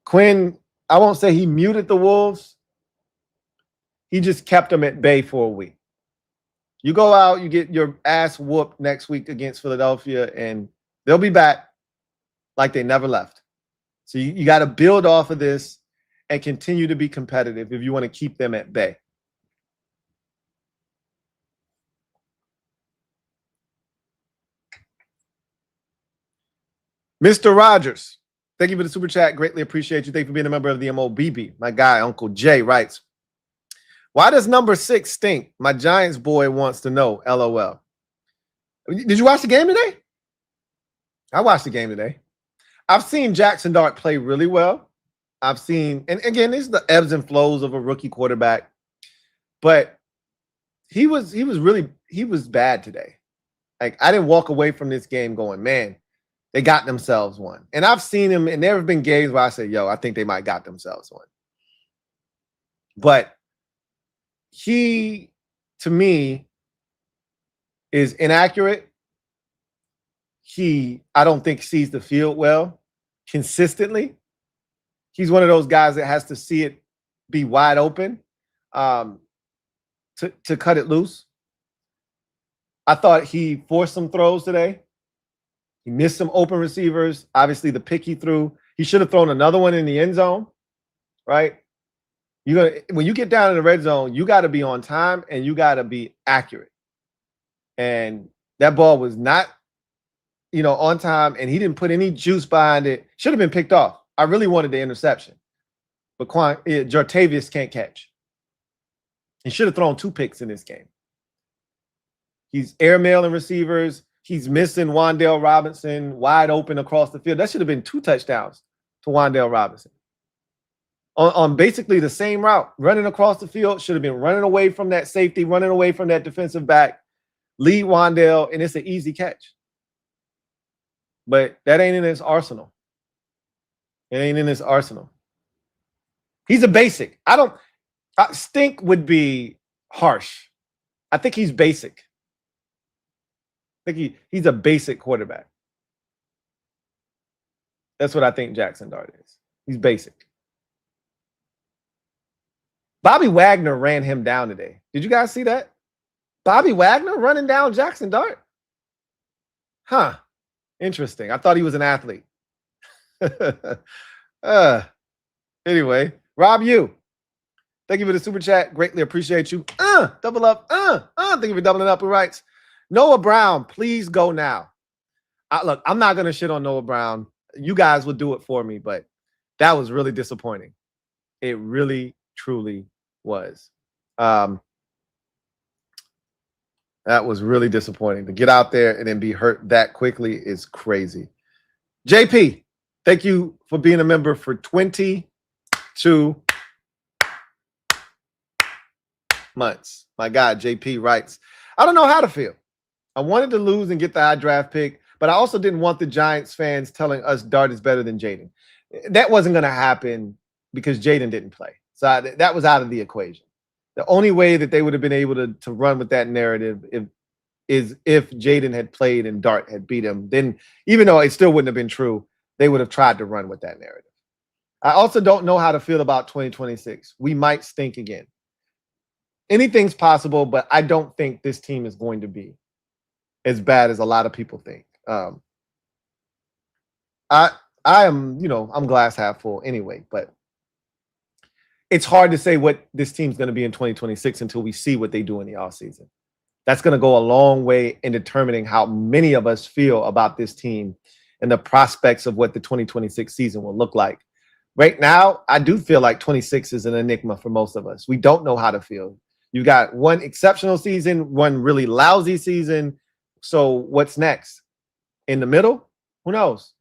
Quinn, I won't say he muted the Wolves. He just kept them at bay for a week. You go out, you get your ass whooped next week against Philadelphia, and they'll be back like they never left. So you got to build off of this and continue to be competitive if you want to keep them at bay. Mr. Rogers, thank you for the super chat. Greatly appreciate you. Thank you for being a member of the MOBB. My guy, Uncle Jay, writes, why does number 6 stink? My Giants boy wants to know. LOL. Did you watch the game today? I watched the game today. I've seen Jaxson Dart play really well. I've seen, and again, these are the ebbs and flows of a rookie quarterback. But he was bad today. Like, I didn't walk away from this game going, man, they got themselves one. And I've seen him, and there have been games where I say, yo, I think they might got themselves one. But he, to me, is inaccurate. I don't think sees the field well consistently. He's one of those guys that has to see it be wide open to cut it loose. I thought he forced some throws today. He missed some open receivers. Obviously, the pick he threw, he should have thrown another one in the end zone, right? When you get down in the red zone, you got to be on time and you got to be accurate. And that ball was not, on time, and he didn't put any juice behind it. Should have been picked off. I really wanted the interception, but Jartavius can't catch. He should have thrown 2 picks in this game. He's airmailing receivers. He's missing Wan'Dale Robinson wide open across the field. That should have been 2 touchdowns to Wan'Dale Robinson. On basically the same route, running across the field, should have been running away from that safety, running away from that defensive back, lead Wan'Dale, and it's an easy catch. But that ain't in his arsenal. It ain't in his arsenal. He's a basic. Stink would be harsh. I think he's basic. I think he's a basic quarterback. That's what I think Jaxson Dart is. He's basic. Bobby Wagner ran him down today. Did you guys see that? Bobby Wagner running down Jaxson Dart? Huh. Interesting. I thought he was an athlete. Anyway, Rob you. Thank you for the super chat. Greatly appreciate you. Double up. Thank you for doubling up. Who writes? Noah Brown, please go now. Look, I'm not going to shit on Noah Brown. You guys will do it for me, but that was really disappointing. It really, truly was. That was really disappointing. To get out there and then be hurt that quickly is crazy. JP, thank you for being a member for 22 months. My God, JP writes, I don't know how to feel. I wanted to lose and get the high draft pick, but I also didn't want the Giants fans telling us Dart is better than Jayden. That wasn't going to happen because Jayden didn't play. So that was out of the equation. The only way that they would have been able to run with that narrative is if Jayden had played and Dart had beat him. Then, even though it still wouldn't have been true, they would have tried to run with that narrative. I also don't know how to feel about 2026. We might stink again. Anything's possible, but I don't think this team is going to be as bad as a lot of people think. I am, I'm glass half full anyway, but it's hard to say what this team's going to be in 2026 until we see what they do in the offseason. That's going to go a long way in determining how many of us feel about this team and the prospects of what the 2026 season will look like. Right now, I do feel like 26 is an enigma for most of us. We don't know how to feel. You got one exceptional season, one really lousy season. So what's next? In the middle? Who knows?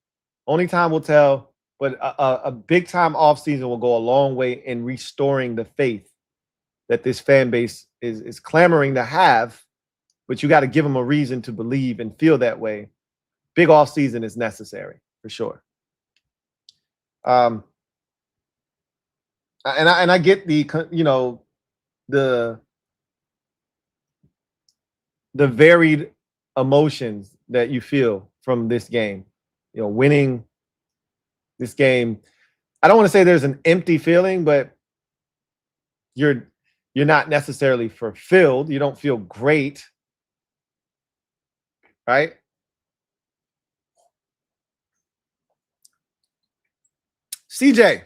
Only time will tell. But a big-time offseason will go a long way in restoring the faith that this fan base is clamoring to have. But you got to give them a reason to believe and feel that way. Big offseason is necessary, for sure. And I get the varied emotions that you feel from this game. Winning this game, I don't want to say there's an empty feeling, but you're not necessarily fulfilled. You don't feel great, right? CJ,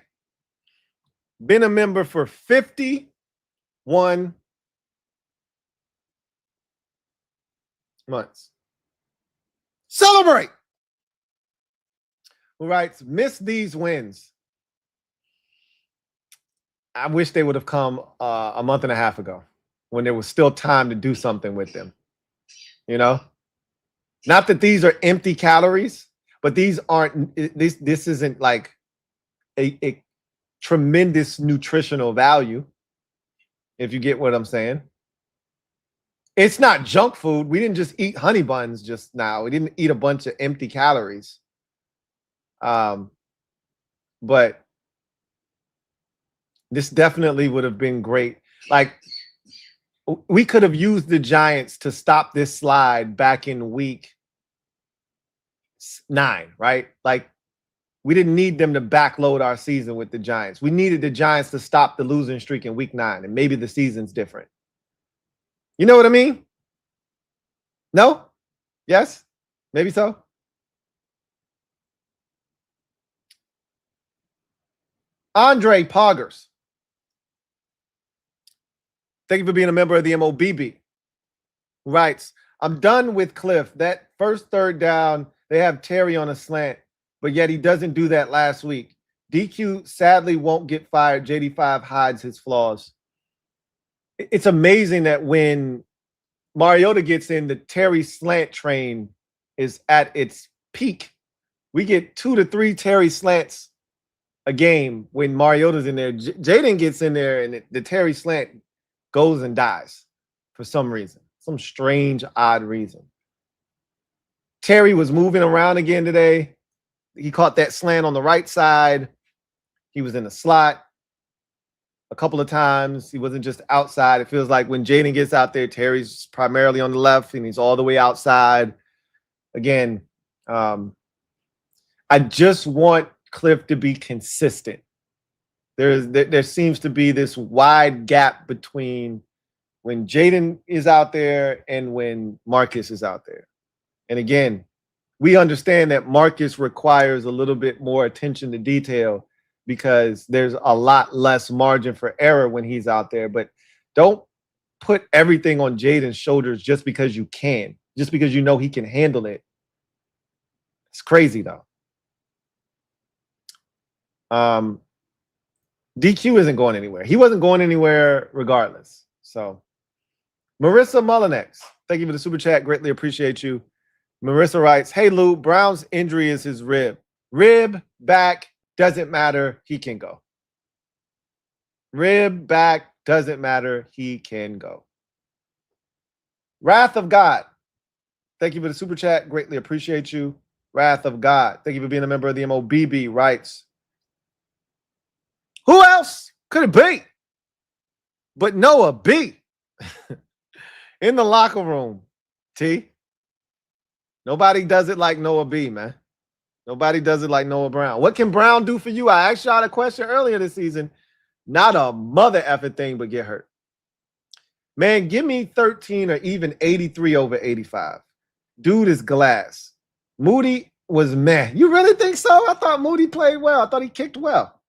been a member for 51 months. Celebrate! Who writes, miss these wins. I wish they would have come a month and a half ago when there was still time to do something with them. Not that these are empty calories, but these aren't, this isn't like a tremendous nutritional value, if you get what I'm saying. It's not junk food. We didn't just eat honey buns just now. We didn't eat a bunch of empty calories. But this definitely would have been great. Like, we could have used the Giants to stop this slide back in week 9, right? Like, we didn't need them to backload our season with the Giants. We needed the Giants to stop the losing streak in week 9, and maybe the season's different. You know what I mean? No? Yes? Maybe so? Andre Poggers. Thank you for being a member of the MOBB. Writes, I'm done with Cliff. That first third down, they have Terry on a slant, but yet he doesn't do that last week. DQ sadly won't get fired. JD5 hides his flaws. It's amazing that when Mariota gets in, the Terry slant train is at its peak. We get 2 to 3 Terry slants a game when Mariota's in there. Jaylen gets in there, and the Terry slant goes and dies for some reason, some strange, odd reason. Terry was moving around again today. He caught that slant on the right side. He was in the slot a couple of times. He wasn't just outside. It feels like when Jaylen gets out there, Terry's primarily on the left, and he's all the way outside. Again, I just want Cliff to be consistent. There seems to be this wide gap between when Jaylen is out there and when Marcus is out there. And again, we understand that Marcus requires a little bit more attention to detail because there's a lot less margin for error when he's out there. But don't put everything on Jaylen's shoulders just because you can, just because you know he can handle it. It's crazy, though. DQ isn't going anywhere. He wasn't going anywhere regardless. So, Marissa Mullinex, thank you for the super chat. Greatly appreciate you. Marissa writes, hey, Lou, Brown's injury is his rib. Rib, back, doesn't matter. He can go. Rib, back, doesn't matter. He can go. Wrath of God, thank you for the super chat. Greatly appreciate you. Wrath of God, thank you for being a member of the MOBB. Writes, who else could it be but Noah B? In the locker room, T. Nobody does it like Noah B, man. Nobody does it like Noah Brown. What can Brown do for you? I asked y'all a question earlier this season. Not a mother effing thing but get hurt. Man, give me 13 or even 83 over 85. Dude is glass. Moody was meh. You really think so? I thought Moody played well. I thought he kicked well.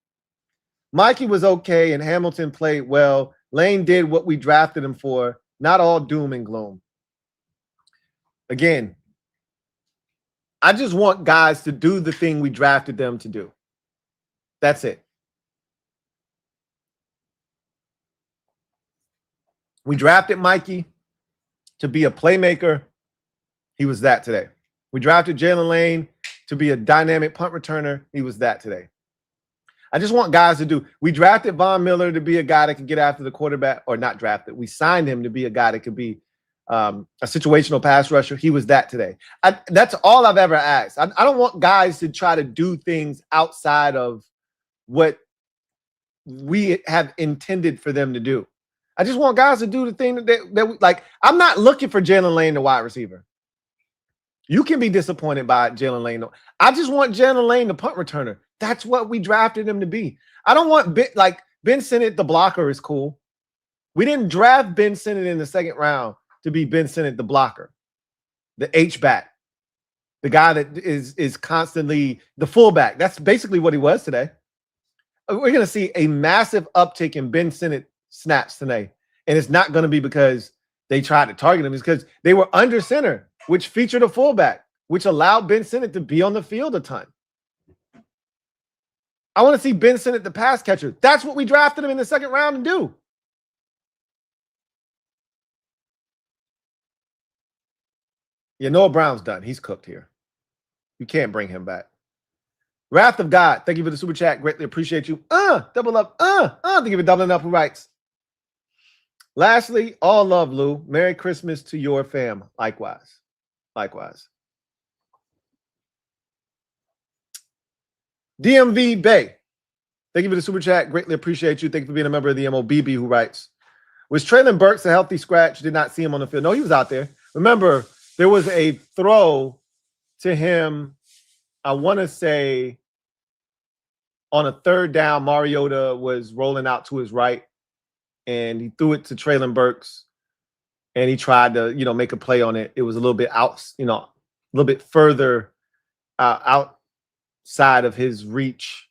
Mikey was okay, and Hamilton played well. Lane did what we drafted him for. Not all doom and gloom. Again, I just want guys to do the thing we drafted them to do. That's it. We drafted Mikey to be a playmaker. He was that today. We drafted Jaylen Lane to be a dynamic punt returner. He was that today. I just want guys to do. We drafted Von Miller to be a guy that could get after the quarterback, or not drafted. We signed him to be a guy that could be a situational pass rusher. He was that today. That's all I've ever asked. I don't want guys to try to do things outside of what we have intended for them to do. I just want guys to do the thing that we, like. I'm not looking for Jaylen Lane, the wide receiver. You can be disappointed by Jaylen Lane. I just want Jaylen Lane, the punt returner. That's what we drafted him to be. I don't want Ben Sinnott, the blocker, is cool. We didn't draft Ben Sinnott in the second round to be Ben Sinnott, the blocker, the H-back, the guy that is constantly the fullback. That's basically what he was today. We're going to see a massive uptick in Ben Sinnott snaps today. And it's not going to be because they tried to target him. It's because they were under center, which featured a fullback, which allowed Ben Sinnott to be on the field a ton. I want to see Ben Sinnott, the pass catcher. That's what we drafted him in the second round to do. Yeah, Noah Brown's done. He's cooked here. You can't bring him back. Wrath of God, thank you for the super chat. Greatly appreciate you. Double up. Thank you for doubling up. Who writes? Lastly, all love, Lou. Merry Christmas to your fam. Likewise. Likewise. DMV Bay, thank you for the super chat. Greatly appreciate you. Thank you for being a member of the MOBB. Who writes, was Traylon Burks a healthy scratch? Did not see him on the field. No, he was out there. Remember, there was a throw to him, I want to say, on a third down. Mariota was rolling out to his right, and he threw it to Traylon Burks, and he tried to, make a play on it. It was a little bit out, a little bit further outside of his reach,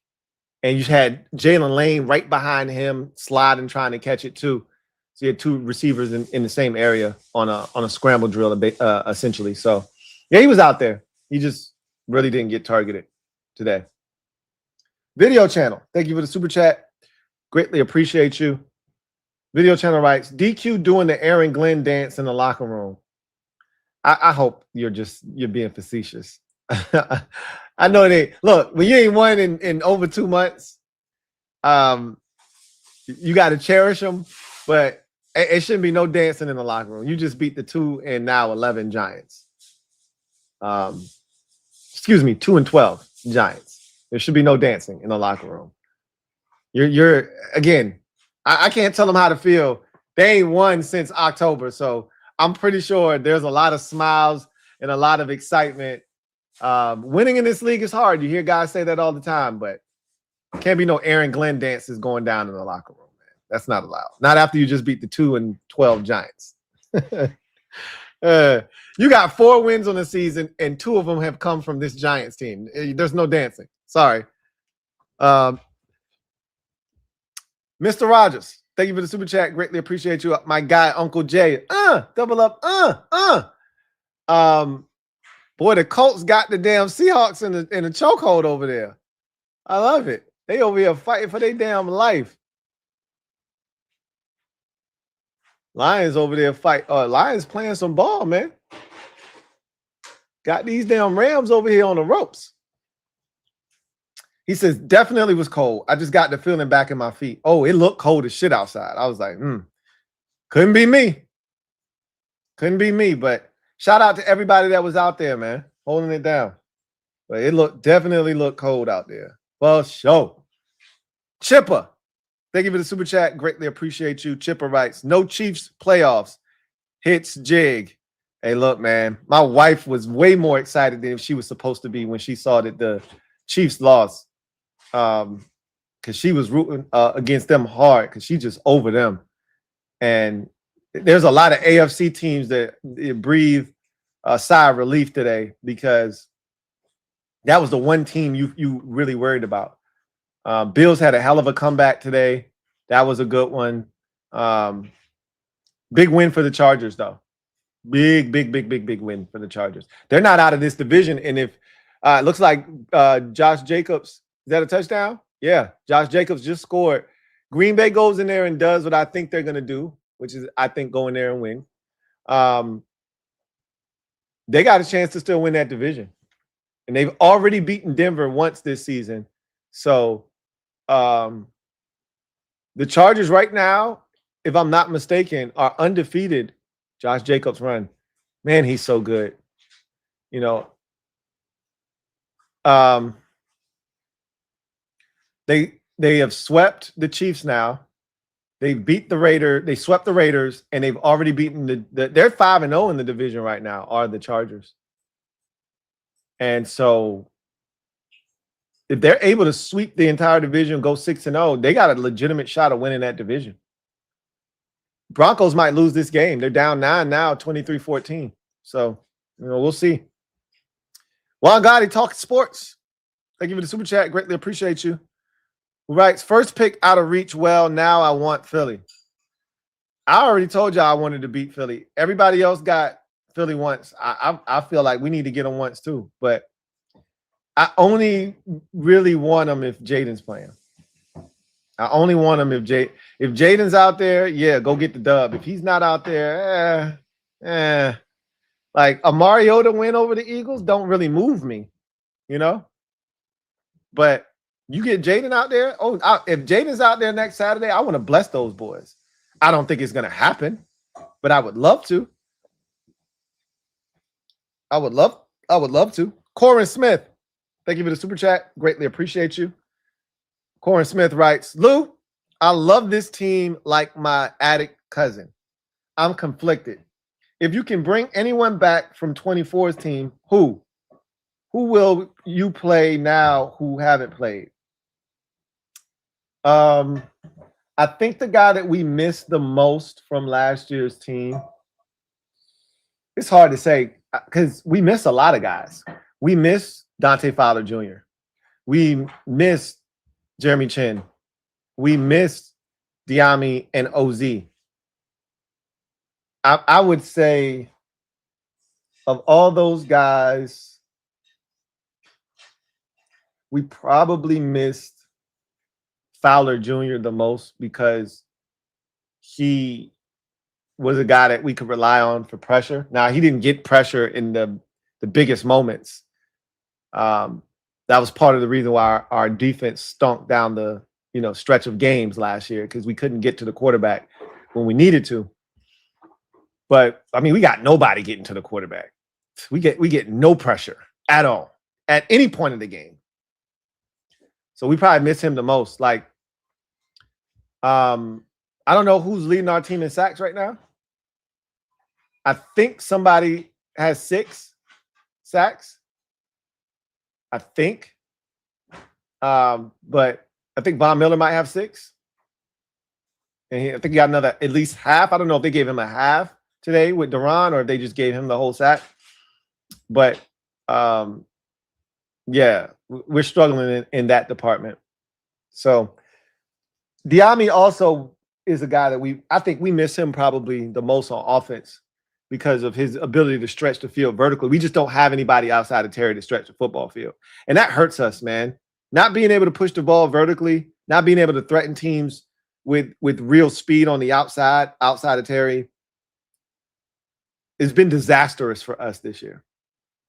and you had Jaylen Lane right behind him, sliding, trying to catch it too. So you had two receivers in the same area on a scramble drill, essentially. So yeah, he was out there. He just really didn't get targeted today. Video channel, thank you for the super chat. Greatly appreciate you. Video channel writes, DQ doing the Aaron Glenn dance in the locker room. I hope you're being facetious. I know they look when you ain't won in over 2 months. You got to cherish them, but it shouldn't be no dancing in the locker room. You just beat the 2 and now 11 Giants. Excuse me, 2 and 12 Giants. There should be no dancing in the locker room. You're again. I can't tell them how to feel. They ain't won since October, so I'm pretty sure there's a lot of smiles and a lot of excitement. Winning in this league is hard. You hear guys say that all the time, but can't be no Aaron Glenn dances going down in the locker room, man. That's not allowed. Not after you just beat the 2 and 12 Giants. You got 4 wins on the season, and 2 of them have come from this Giants team. There's no dancing. Sorry. Mr. Rogers, thank you for the super chat. Greatly appreciate you. My guy, Uncle Jay. Double up. Boy, the Colts got the damn Seahawks in a chokehold over there. I love it. They over here fighting for their damn life. Lions over there fight. Lions playing some ball, man. Got these damn Rams over here on the ropes. He says, definitely was cold. I just got the feeling back in my feet. Oh, it looked cold as shit outside. I was like, couldn't be me. Couldn't be me. But shout out to everybody that was out there, man, holding it down. But it definitely looked cold out there. Well, sure. Chipper, thank you for the super chat. Greatly appreciate you. Chipper writes, no Chiefs playoffs. Hits jig. Hey, look, man, my wife was way more excited than she was supposed to be when she saw that the Chiefs lost. Because she was rooting against them hard because she just over them. And there's a lot of AFC teams that breathe a sigh of relief today because that was the one team you really worried about. Bills had a hell of a comeback today. That was a good one. Big win for the Chargers, though. Big win for the Chargers. They're not out of this division. And if it looks like Josh Jacobs, is that a touchdown? Yeah, Josh Jacobs just scored. Green Bay goes in there and does what I think they're going to do, which is, I think, go in there and win. They got a chance to still win that division. And they've already beaten Denver once this season. So the Chargers right now, if I'm not mistaken, are undefeated. Josh Jacobs run. Man, he's so good. You know, they have swept the Chiefs now. They beat the Raiders. They swept the Raiders, and they've already beaten they're 5-0 in the division right now, are the Chargers. And so if they're able to sweep the entire division, go 6-0, they got a legitimate shot of winning that division. Broncos might lose this game. They're down 9 now, 23-14. So, we'll see. Juan Gotti, talking sports. Thank you for the super chat. Greatly appreciate you. Who writes, first pick out of reach. Well, now I want Philly. I already told y'all I wanted to beat Philly. Everybody else got Philly once. I feel like we need to get them once too. But I only really want them if Jaden's playing. I only want him if Jaden's out there, yeah, go get the dub. If he's not out there, like a Mariota win over the Eagles don't really move me, But you get Jayden out there. If Jaden's out there next Saturday, I want to bless those boys. I don't think it's going to happen, but I would love to. I would love to. Corin Smith, thank you for the super chat. Greatly appreciate you. Corin Smith writes, Lou, I love this team like my addict cousin. I'm conflicted. If you can bring anyone back from 24's team, who will you play now who haven't played? I think the guy that we missed the most from last year's team, it's hard to say because we miss a lot of guys. We miss Dante Fowler Jr. We miss Jeremy Chin. We missed Diami and OZ. I would say of all those guys, we probably missed Fowler Jr. the most because he was a guy that we could rely on for pressure. Now, he didn't get pressure in the biggest moments. That was part of the reason why our defense stunk down the stretch of games last year, because we couldn't get to the quarterback when we needed to. But I mean, we got nobody getting to the quarterback. We get no pressure at all at any point of the game. So we probably miss him the most. Like, I don't know who's leading our team in sacks right now. I think somebody has 6 sacks. I think. But I think Von Miller might have 6. And I think he got another at least half. I don't know if they gave him a half today with Duran or if they just gave him the whole sack. But yeah, we're struggling in that department. So Diami also is a guy that I think we miss him probably the most on offense because of his ability to stretch the field vertically. We just don't have anybody outside of Terry to stretch the football field. And that hurts us, man. Not being able to push the ball vertically, not being able to threaten teams with real speed on the outside of Terry. It's been disastrous for us this year.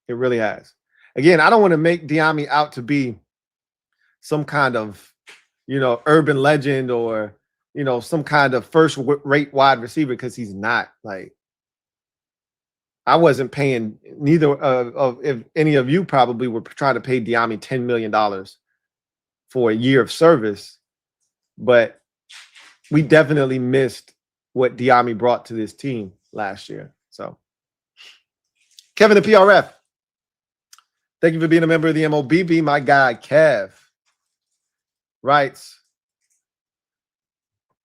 It really has. Again, I don't want to make Diami out to be some kind of, urban legend or, some kind of first-rate wide receiver, because he's not. Like, I wasn't paying neither if any of you probably were trying to pay Diami $10 million for a year of service, but we definitely missed what Diami brought to this team last year. So, Kevin the PRF, thank you for being a member of the MOBB. My guy, Kev, writes,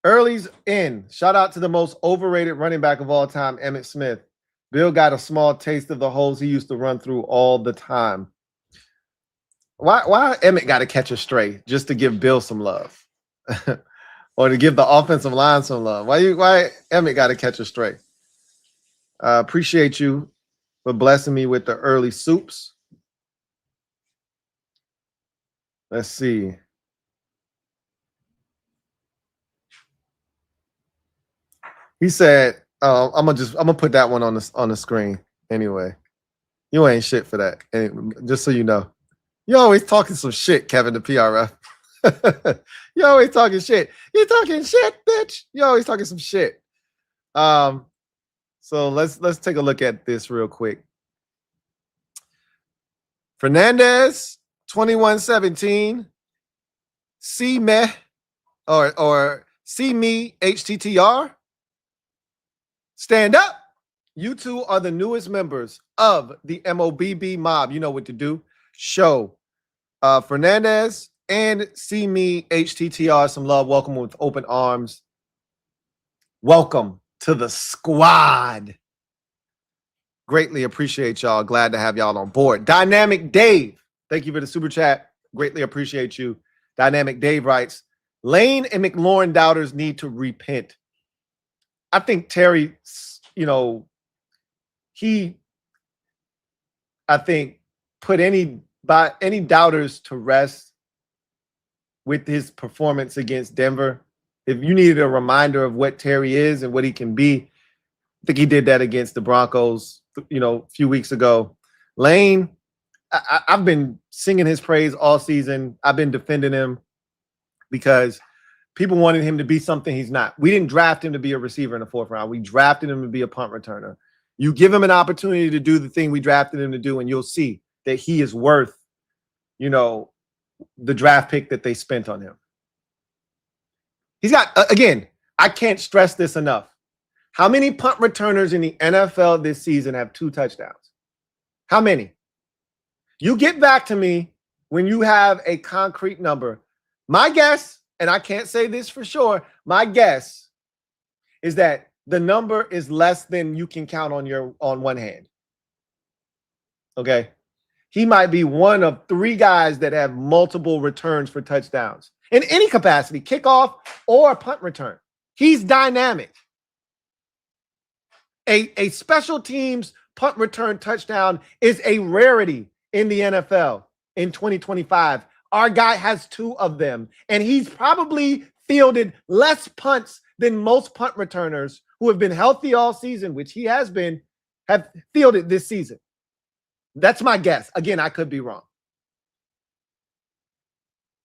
Early's in. Shout out to the most overrated running back of all time, Emmitt Smith. Bill got a small taste of the holes he used to run through all the time. Why Emmitt got to catch a stray just to give Bill some love? Or to give the offensive line some love? Why Emmitt got to catch a stray? Appreciate you for blessing me with the early soups. Let's see. He said, I'm gonna put that one on the screen anyway. You ain't shit for that. Just so you know. You always talking some shit, Kevin the PRF. You always talking shit. You talking shit, bitch. You always talking some shit. So let's take a look at this real quick. Fernandez, 21-17. See me or see me HTTR. Stand up. You two are the newest members of the MOBB mob. You know what to do. Show Fernandez and see me HTTR some love. Welcome with open arms. Welcome to the squad. Greatly appreciate y'all. Glad to have y'all on board. Dynamic Dave, thank you for the super chat. Greatly appreciate you. Dynamic Dave writes, Lane and McLaurin doubters need to repent. I think Terry, put any doubters to rest with his performance against Denver. If you needed a reminder of what Terry is and what he can be, I think he did that against the Broncos, a few weeks ago. Lane, I've been singing his praise all season. I've been defending him because people wanted him to be something he's not. We didn't draft him to be a receiver in the 4th round. We drafted him to be a punt returner. You give him an opportunity to do the thing we drafted him to do, and you'll see that he is worth, the draft pick that they spent on him. He's got, again, I can't stress this enough. How many punt returners in the NFL this season have 2 touchdowns? How many? You get back to me when you have a concrete number. My guess, and I can't say this for sure, my guess is that the number is less than you can count on one hand. Okay? He might be one of 3 guys that have multiple returns for touchdowns in any capacity, kickoff or punt return. He's dynamic. A special teams punt return touchdown is a rarity in the NFL in 2025. Our guy has 2 of them, and he's probably fielded less punts than most punt returners who have been healthy all season, which he has been, have fielded this season. That's my guess. Again, I could be wrong.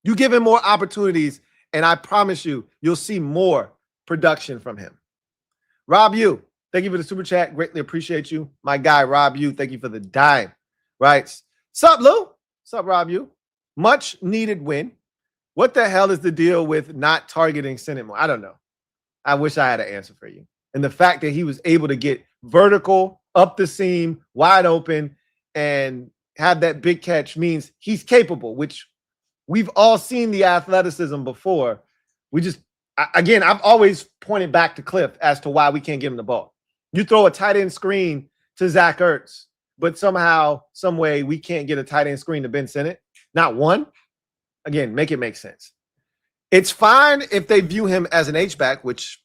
You give him more opportunities, and I promise you, you'll see more production from him. Rob Yu, thank you for the super chat. Greatly appreciate you. My guy, Rob Yu, thank you for the dime. Right. Sup, Lou? Sup, Rob Yu? Much needed win. What the hell is the deal with not targeting Senate more? I don't know. I wish I had an answer for you. And the fact that he was able to get vertical, up the seam, wide open, and have that big catch means he's capable, which we've all seen the athleticism before. We just, again, I've always pointed back to Cliff as to why we can't give him the ball. You throw a tight end screen to Zach Ertz, but somehow, some way, we can't get a tight end screen to Ben Sinnott. Not one. Again, make it make sense. It's fine if they view him as an H-back, which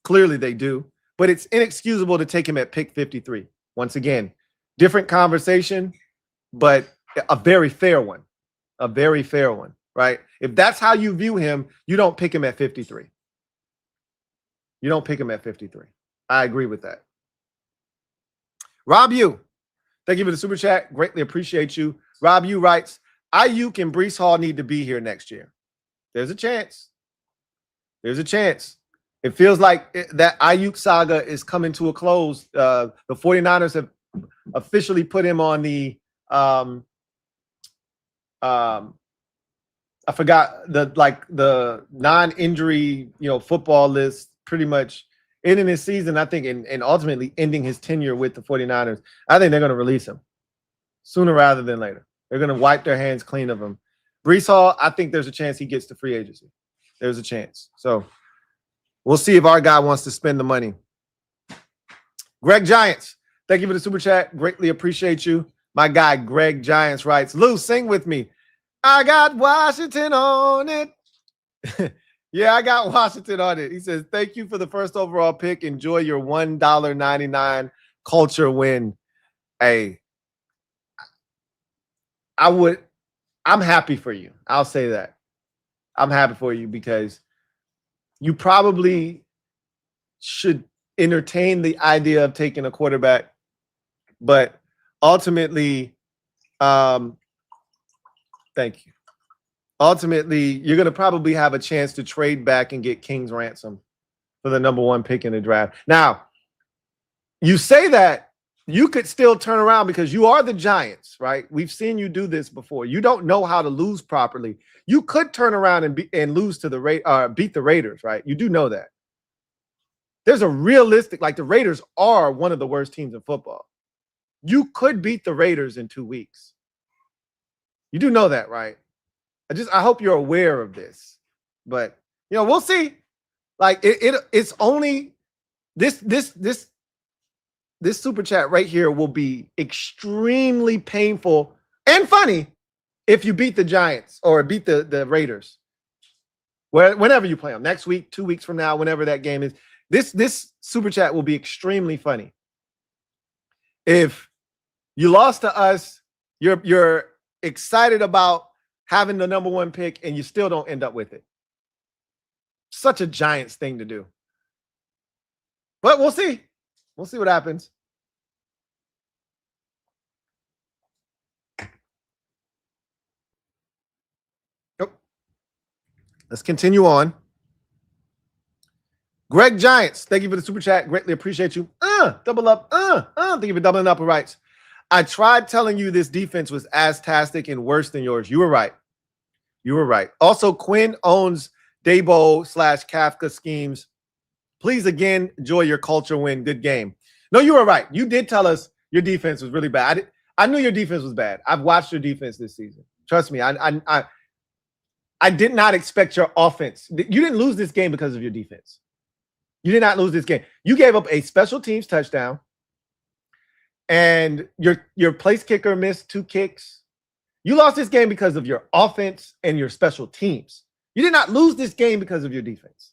clearly they do, but it's inexcusable to take him at pick 53. Once again, different conversation, but a very fair one. A very fair one, right? If that's how you view him, you don't pick him at 53. You don't pick him at 53. I agree with that. Rob Yu, thank you for the super chat. Greatly appreciate you. Rob Yu writes, Ayuk and Breece Hall need to be here next year. There's a chance. There's a chance. It feels like that Ayuk saga is coming to a close. The 49ers have officially put him on the I forgot the non-injury, football list, pretty much ending his season, I think, and ultimately ending his tenure with the 49ers. I think they're going to release him sooner rather than later. They're going to wipe their hands clean of him. Breece Hall, I think there's a chance he gets to free agency. There's a chance. So we'll see if our guy wants to spend the money. Greg Giants, thank you for the super chat. Greatly appreciate you. My guy, Greg Giants, writes, Lou, sing with me. I got Washington on it. Yeah, I got Washington on it. He says, thank you for the first overall pick. Enjoy your $1.99 culture win. Hey, I'm happy for you. I'll say that. I'm happy for you because you probably should entertain the idea of taking a quarterback, but ultimately, thank you. Ultimately, you're going to probably have a chance to trade back and get King's ransom for the number 1 pick in the draft. Now, you say that you could still turn around because you are the Giants, right? We've seen you do this before. You don't know how to lose properly. You could turn around and lose to beat the Raiders, right? You do know that. There's a realistic, the Raiders are one of the worst teams in football. You could beat the Raiders in 2 weeks. You do know that, right? I hope you're aware of this. But, we'll see. It's only this super chat right here will be extremely painful and funny if you beat the Giants or beat the Raiders. Whenever you play them, next week, 2 weeks from now, whenever that game is. This super chat will be extremely funny. If you lost to us, you're excited about having the number 1 pick, and you still don't end up with it. Such a Giants thing to do. But we'll see. We'll see what happens. Nope. Let's continue on. Greg Giants, thank you for the super chat. Greatly appreciate you. Double up. Thank you for doubling up. Rights. I tried telling you this defense was as-tastic and worse than yours. You were right. You were right. Also, Quinn owns Dabo/Kafka schemes. Please, again, enjoy your culture win. Good game. No, you were right. You did tell us your defense was really bad. I knew your defense was bad. I've watched your defense this season. Trust me. I did not expect your offense. You didn't lose this game because of your defense. You did not lose this game. You gave up a special teams touchdown, and your place kicker missed 2 kicks. You lost this game because of your offense and your special teams. You did not lose this game because of your defense.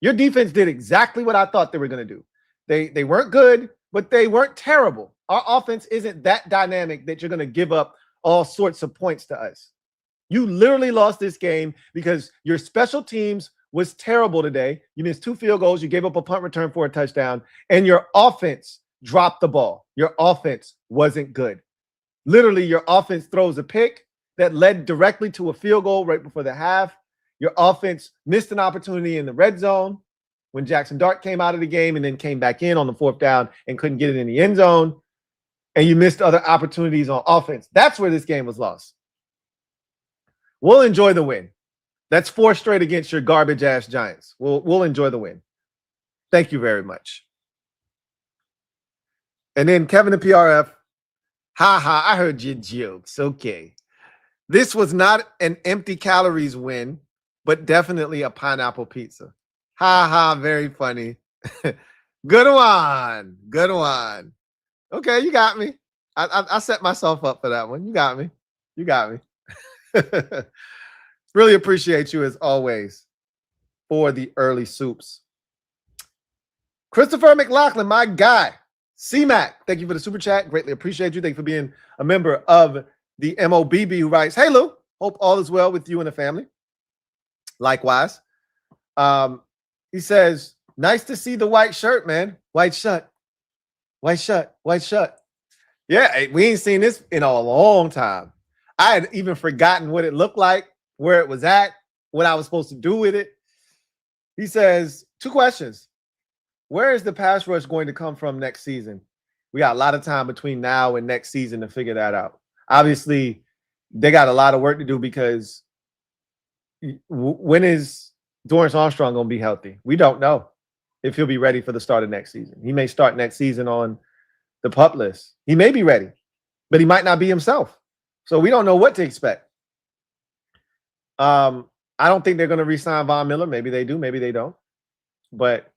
Your defense did exactly what I thought they were going to do. They weren't good, but they weren't terrible. Our offense isn't that dynamic that you're going to give up all sorts of points to us. You literally lost this game because your special teams was terrible today. You missed 2 field goals. You gave up a punt return for a touchdown, and your offense dropped the ball. Your offense wasn't good. Literally, your offense throws a pick that led directly to a field goal right before the half. Your offense missed an opportunity in the red zone when Jaxson Dart came out of the game and then came back in on the 4th down and couldn't get it in the end zone. And you missed other opportunities on offense. That's where this game was lost. We'll enjoy the win. That's 4 straight against your garbage-ass Giants. We'll enjoy the win. Thank you very much. And then Kevin the PRF, I heard your jokes. Okay. This was not an empty calories win, but definitely a pineapple pizza. Very funny. Good one. Good one. Okay, you got me. I set myself up for that one. You got me. You got me. Really appreciate you as always for the early soups. Christopher McLaughlin, my guy. C-Mac, thank you for the super chat. Greatly appreciate you. Thank you for being a member of the MOBB, who writes, "Hey, Lou, hope all is well with you and the family." Likewise. He says, "Nice to see the white shirt, man. White shirt. White shirt. White shirt." Yeah, we ain't seen this in a long time. I had even forgotten what it looked like, where it was at, what I was supposed to do with it. He says, 2 questions. Where is the pass rush going to come from next season? We got a lot of time between now and next season to figure that out. Obviously, they got a lot of work to do because when is Dorrance Armstrong going to be healthy? We don't know if he'll be ready for the start of next season. He may start next season on the PUP list. He may be ready, but he might not be himself. So we don't know what to expect. I don't think they're going to re-sign Von Miller. Maybe they do, maybe they don't. But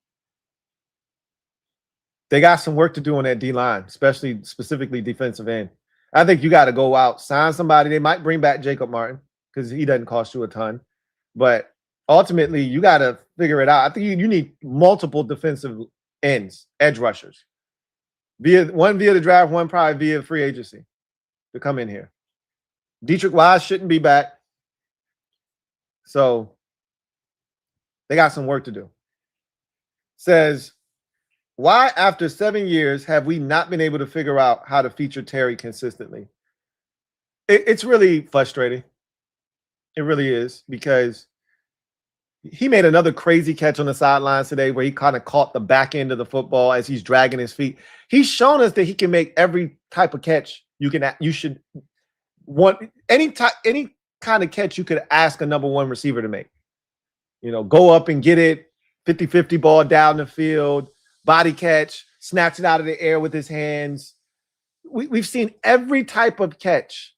they got some work to do on that D-line, specifically defensive end. I think you got to go out, sign somebody. They might bring back Jacob Martin because he doesn't cost you a ton. But ultimately, you got to figure it out. I think you need multiple defensive ends, edge rushers. One via the draft, one probably via free agency to come in here. Dietrich Wise shouldn't be back. So they got some work to do. Says, why after 7 years have we not been able to figure out how to feature Terry consistently? It's really frustrating. It really is, because he made another crazy catch on the sidelines today where he kind of caught the back end of the football as he's dragging his feet. He's shown us that he can make every type of catch you should want. Any kind of catch you could ask a number 1 receiver to make. You know, go up and get it, 50-50 ball down the field, body catch, snatch it out of the air with his hands. We've seen every type of catch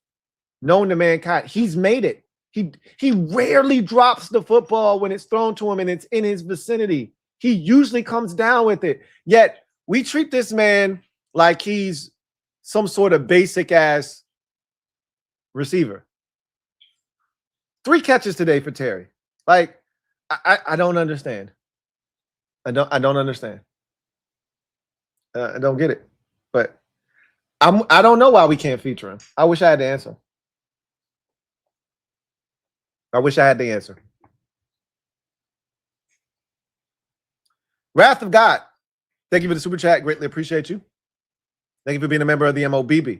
known to mankind. He's made it. He rarely drops the football when it's thrown to him and it's in his vicinity. He usually comes down with it. Yet we treat this man like he's some sort of basic ass receiver. 3 catches today for Terry. Like, I don't understand. I don't understand. I don't get it. But I don't know why we can't feature him. I wish I had the answer. I wish I had the answer. Wrath of God, thank you for the super chat. Greatly appreciate you. Thank you for being a member of the MOBB.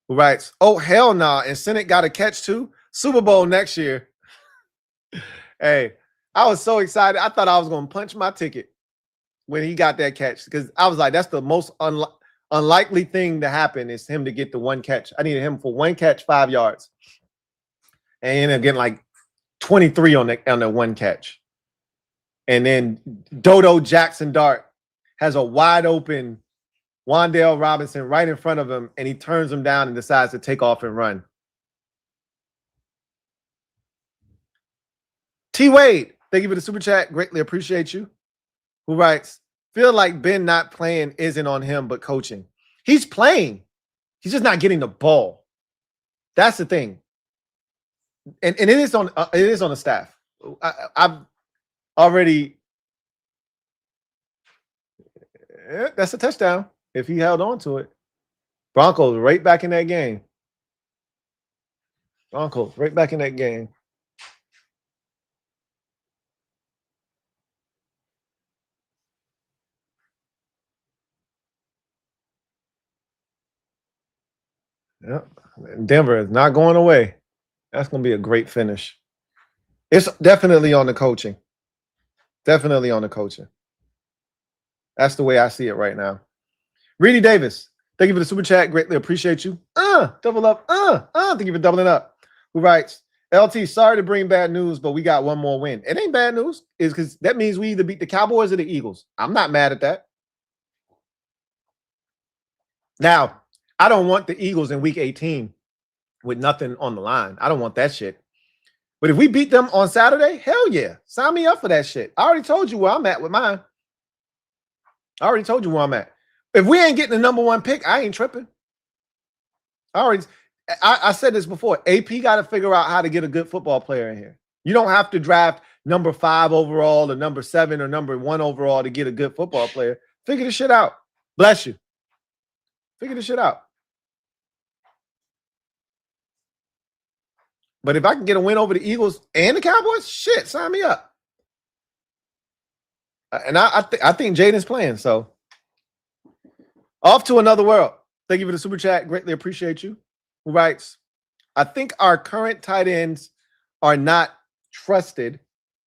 Who writes, "Oh, hell nah, and Senate got a catch too? Super Bowl next year." Hey, I was so excited. I thought I was going to punch my ticket when he got that catch, because I was like, that's the most unlikely thing to happen, is him to get the 1 catch. I needed him for 1 catch, 5 yards. And he ended up getting like 23 on the 1 catch. And then Dodo Jaxson Dart has a wide open Wan'Dale Robinson right in front of him, and he turns him down and decides to take off and run. T. Wade, thank you for the super chat. Greatly appreciate you. Who writes, "Feel like Ben not playing isn't on him, but coaching." He's playing. He's just not getting the ball. That's the thing. And it is on the staff. I've already. That's a touchdown if he held on to it. Broncos right back in that game. Broncos right back in that game. Yeah. Denver is not going away. That's going to be a great finish. It's definitely on the coaching. Definitely on the coaching. That's the way I see it right now. Reedy Davis, thank you for the super chat. Greatly appreciate you. Double up. Thank you for doubling up. Who writes, LT, sorry to bring bad news, but we got one more win. It ain't bad news. It's because that means we either beat the Cowboys or the Eagles. I'm not mad at that. Now, I don't want the Eagles in week 18 with nothing on the line. I don't want that shit. But if we beat them on Saturday, hell yeah. Sign me up for that shit. I already told you where I'm at with mine. I already told you where I'm at. If we ain't getting the number one pick, I ain't tripping. I said this before. AP got to figure out how to get a good football player in here. You don't have to draft number 5 overall or number 7 or number 1 overall to get a good football player. Figure this shit out. Bless you. Figure this shit out. But if I can get a win over the Eagles and the Cowboys, shit, sign me up. And I think Jaden's playing. So off to another world. Thank you for the super chat. Greatly appreciate you. Who writes, I think our current tight ends are not trusted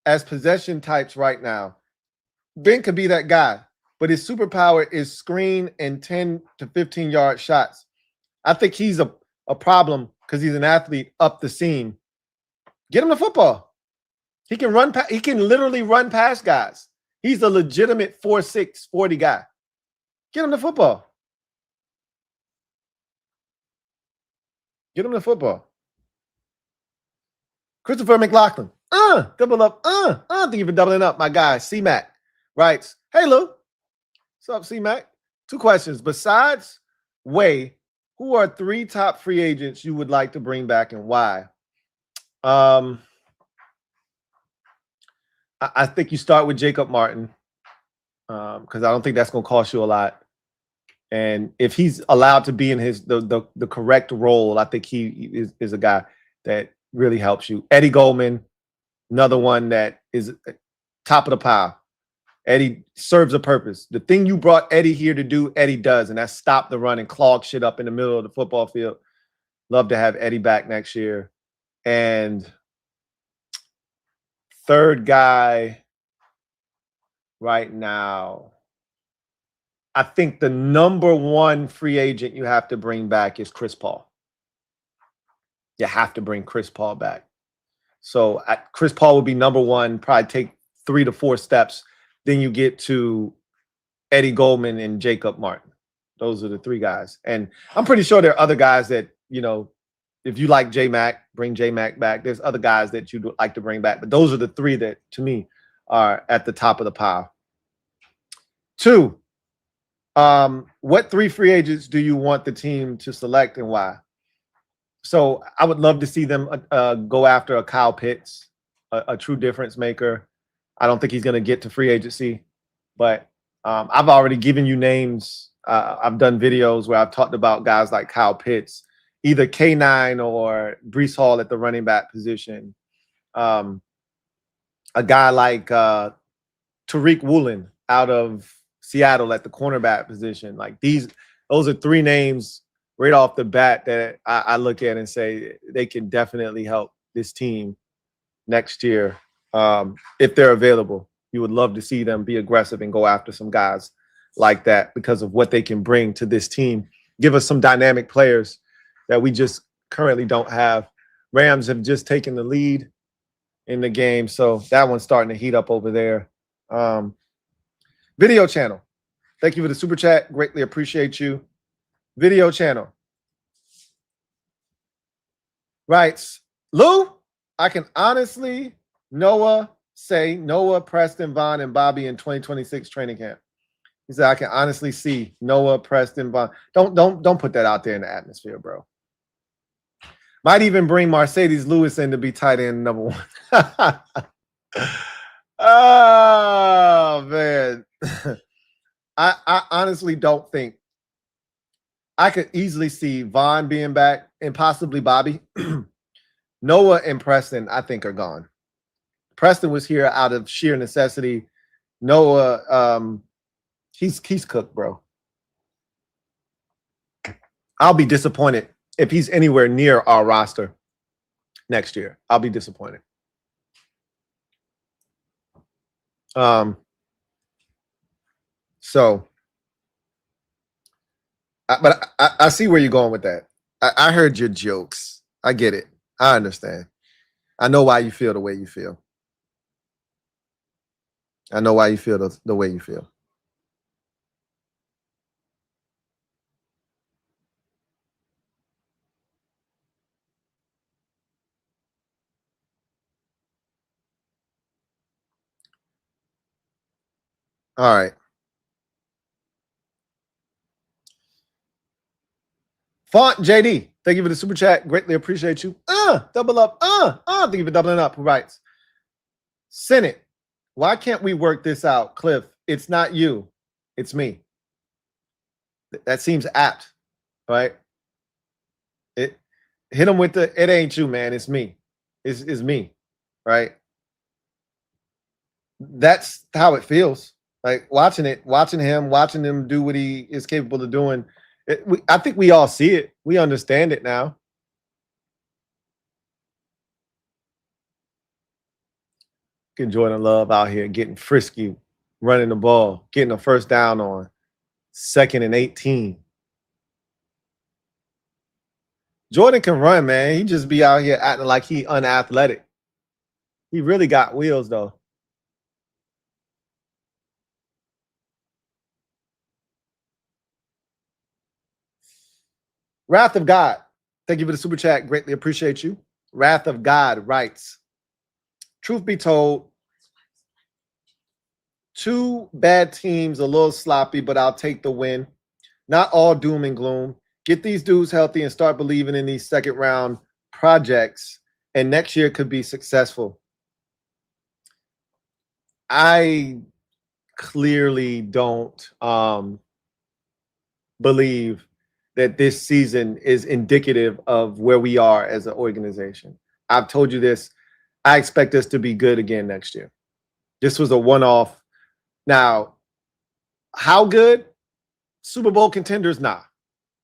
as possession types right now. Ben could be that guy, but his superpower is screen and 10 to 15-yard shots. I think he's a problem because he's an athlete up the seam. Get him the football. He can run. He can literally run past guys. He's a legitimate 4'6", 40 guy. Get him the football. Get him the football. Christopher McLaughlin. Double up. Thank you for doubling up, my guy. C-Mac writes, hey, Lou. What's up, C-Mac? 2 questions. Besides Way, who are 3 top free agents you would like to bring back and why? I think you start with Jacob Martin because I don't think that's going to cost you a lot. And if he's allowed to be in the correct role, I think he is a guy that really helps you. Eddie Goldman, another one that is top of the pile. Eddie serves a purpose. The thing you brought Eddie here to do, Eddie does, and that's stop the run and clog shit up in the middle of the football field. Love to have Eddie back next year. And third guy right now, I think the number 1 free agent you have to bring back is Chris Paul. You have to bring Chris Paul back. So Chris Paul would be number 1, probably take 3 to 4 steps. Then you get to Eddie Goldman and Jacob Martin. Those are the 3 guys. And I'm pretty sure there are other guys that, you know, if you like J-Mac, bring J-Mac back. There's other guys that you'd like to bring back. But those are the 3 that, to me, are at the top of the pile. 2, what 3 free agents do you want the team to select and why? So I would love to see them go after a Kyle Pitts, a true difference maker. I don't think he's going to get to free agency, but I've already given you names. I've done videos where I've talked about guys like Kyle Pitts, either K9 or Breece Hall at the running back position. A guy like Tariq Woolen out of Seattle at the cornerback position. Like those are 3 names right off the bat that I look at and say they can definitely help this team next year if they're available. You would love to see them be aggressive and go after some guys like that because of what they can bring to this team. Give us some dynamic players that we just currently don't have. Rams have just taken the lead in the game, so that one's starting to heat up over there. Video channel. Thank you for the super chat. Greatly appreciate you. Video channel. Writes, Lou, I can honestly say Noah, Preston, Vaughn, and Bobby in 2026 training camp. He said, I can honestly see Noah, Preston, Vaughn. Don't put that out there in the atmosphere, bro. Might even bring Mercedes Lewis in to be tight end number 1. Oh, man. I honestly don't think. I could easily see Vaughn being back and possibly Bobby. Noah and Preston, I think, are gone. Preston was here out of sheer necessity. Noah, he's cooked, bro. I'll be disappointed if he's anywhere near our roster next year. I'll be disappointed. But I see where you're going with that. I heard your jokes. I get it. I understand. I know why you feel the way you feel. I know why you feel the way you feel. All right. Font JD, thank you for the super chat. Greatly appreciate you. Double up. Thank you for doubling up. Who writes? Senate, why can't we work this out? Cliff, it's not you. It's me. That seems apt, right? Hit him with the, it ain't you, man. It's me. It's me, right? That's how it feels. Like watching him do what he is capable of doing. I think we all see it. We understand it now. Jordan Love out here getting frisky, running the ball, getting a first down on 2nd and 18. Jordan can run, man. He just be out here acting like he unathletic. He really got wheels, though. Wrath of God. Thank you for the super chat. Greatly appreciate you. Wrath of God writes, truth be told, 2 bad teams, a little sloppy, but I'll take the win. Not all doom and gloom. Get these dudes healthy and start believing in these second-round projects, and next year could be successful. I clearly don't believe that this season is indicative of where we are as an organization. I've told you this. I expect us to be good again next year. This was a one-off. Now, how good? Super Bowl contenders? Nah.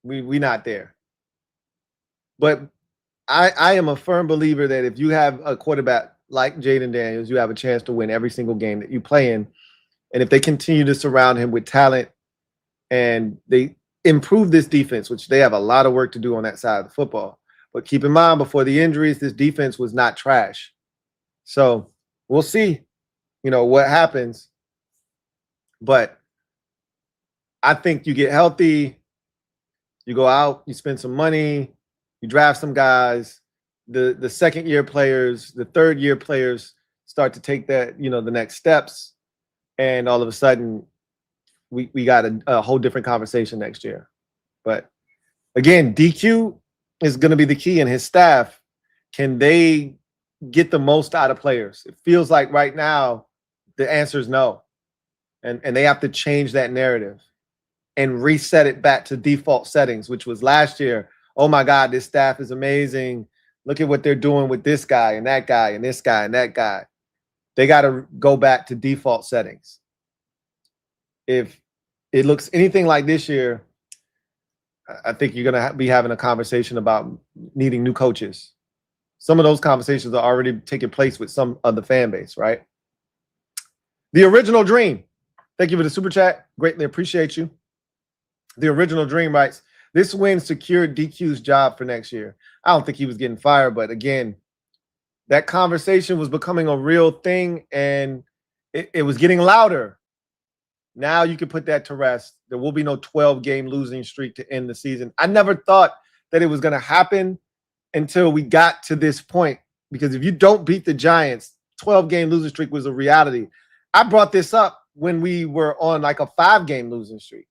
We not there. But I am a firm believer that if you have a quarterback like Jayden Daniels, you have a chance to win every single game that you play in. And if they continue to surround him with talent and they improve this defense, which they have a lot of work to do on that side of the football. But keep in mind, before the injuries, this defense was not trash. So we'll see, what happens. But I think you get healthy, you go out, you spend some money, you draft some guys, the second-year players, the third-year players start to take that, the next steps, and all of a sudden we got a whole different conversation next year. But again, DQ is going to be the key, and his staff, can they get the most out of players? It feels like right now the answer is no. And they have to change that narrative and reset it back to default settings, which was last year. Oh my God, this staff is amazing. Look at what they're doing with this guy and that guy and this guy and that guy. They got to go back to default settings. If it looks anything like this year, I think you're going to be having a conversation about needing new coaches. Some of those conversations are already taking place with some of the fan base, right? The Original Dream. Thank you for the super chat. Greatly appreciate you. The Original Dream writes, this win secured DQ's job for next year. I don't think he was getting fired, but again, that conversation was becoming a real thing, and it was getting louder. Now you can put that to rest. There will be no 12-game losing streak to end the season. I never thought that it was going to happen until we got to this point, because if you don't beat the Giants, 12-game losing streak was a reality. I brought this up when we were on like a 5-game losing streak.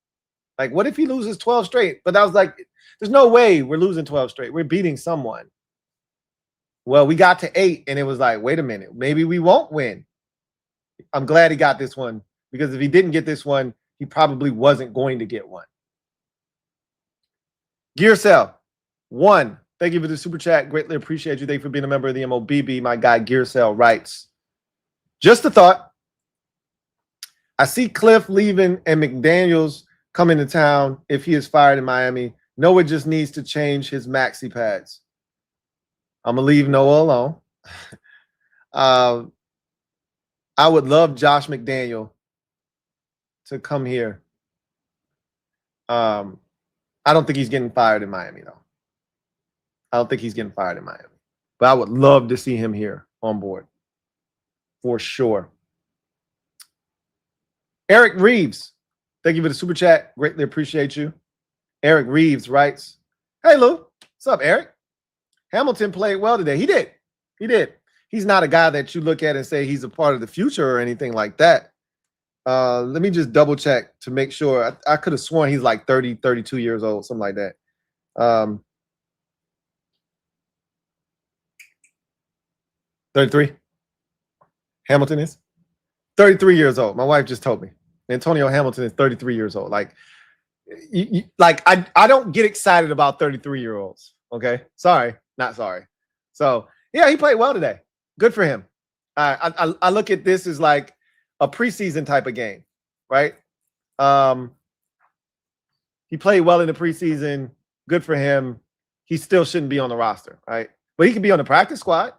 Like, what if he loses 12 straight? But I was like, there's no way we're losing 12 straight. We're beating someone. Well, we got to 8, and it was like, wait a minute, maybe we won't win. I'm glad he got this one, because if he didn't get this one, he probably wasn't going to get one. Gearcell, 1. Thank you for the super chat. Greatly appreciate you. Thank you for being a member of the MOBB. My guy Gearcell writes, just a thought. I see Cliff leaving and McDaniels coming to town if he is fired in Miami. Noah just needs to change his maxi pads. I'm going to leave Noah alone. I would love Josh McDaniel to come here. I don't think he's getting fired in Miami, though. I don't think he's getting fired in Miami. But I would love to see him here on board. For sure. Eric Reeves, thank you for the super chat. Greatly appreciate you. Eric Reeves writes, hey, Lou. What's up, Eric? Hamilton played well today. He did. He did. He's not a guy that you look at and say he's a part of the future or anything like that. Let me just double check to make sure. I could have sworn he's like 30, 32 years old, something like that. 33. Hamilton is 33 years old. My wife just told me. Antonio Hamilton is 33 years old. Like, I don't get excited about 33-year-olds. Okay, sorry, not sorry. So yeah, he played well today. Good for him. I look at this as like a preseason type of game, right? He played well in the preseason. Good for him. He still shouldn't be on the roster, right? But he can be on the practice squad.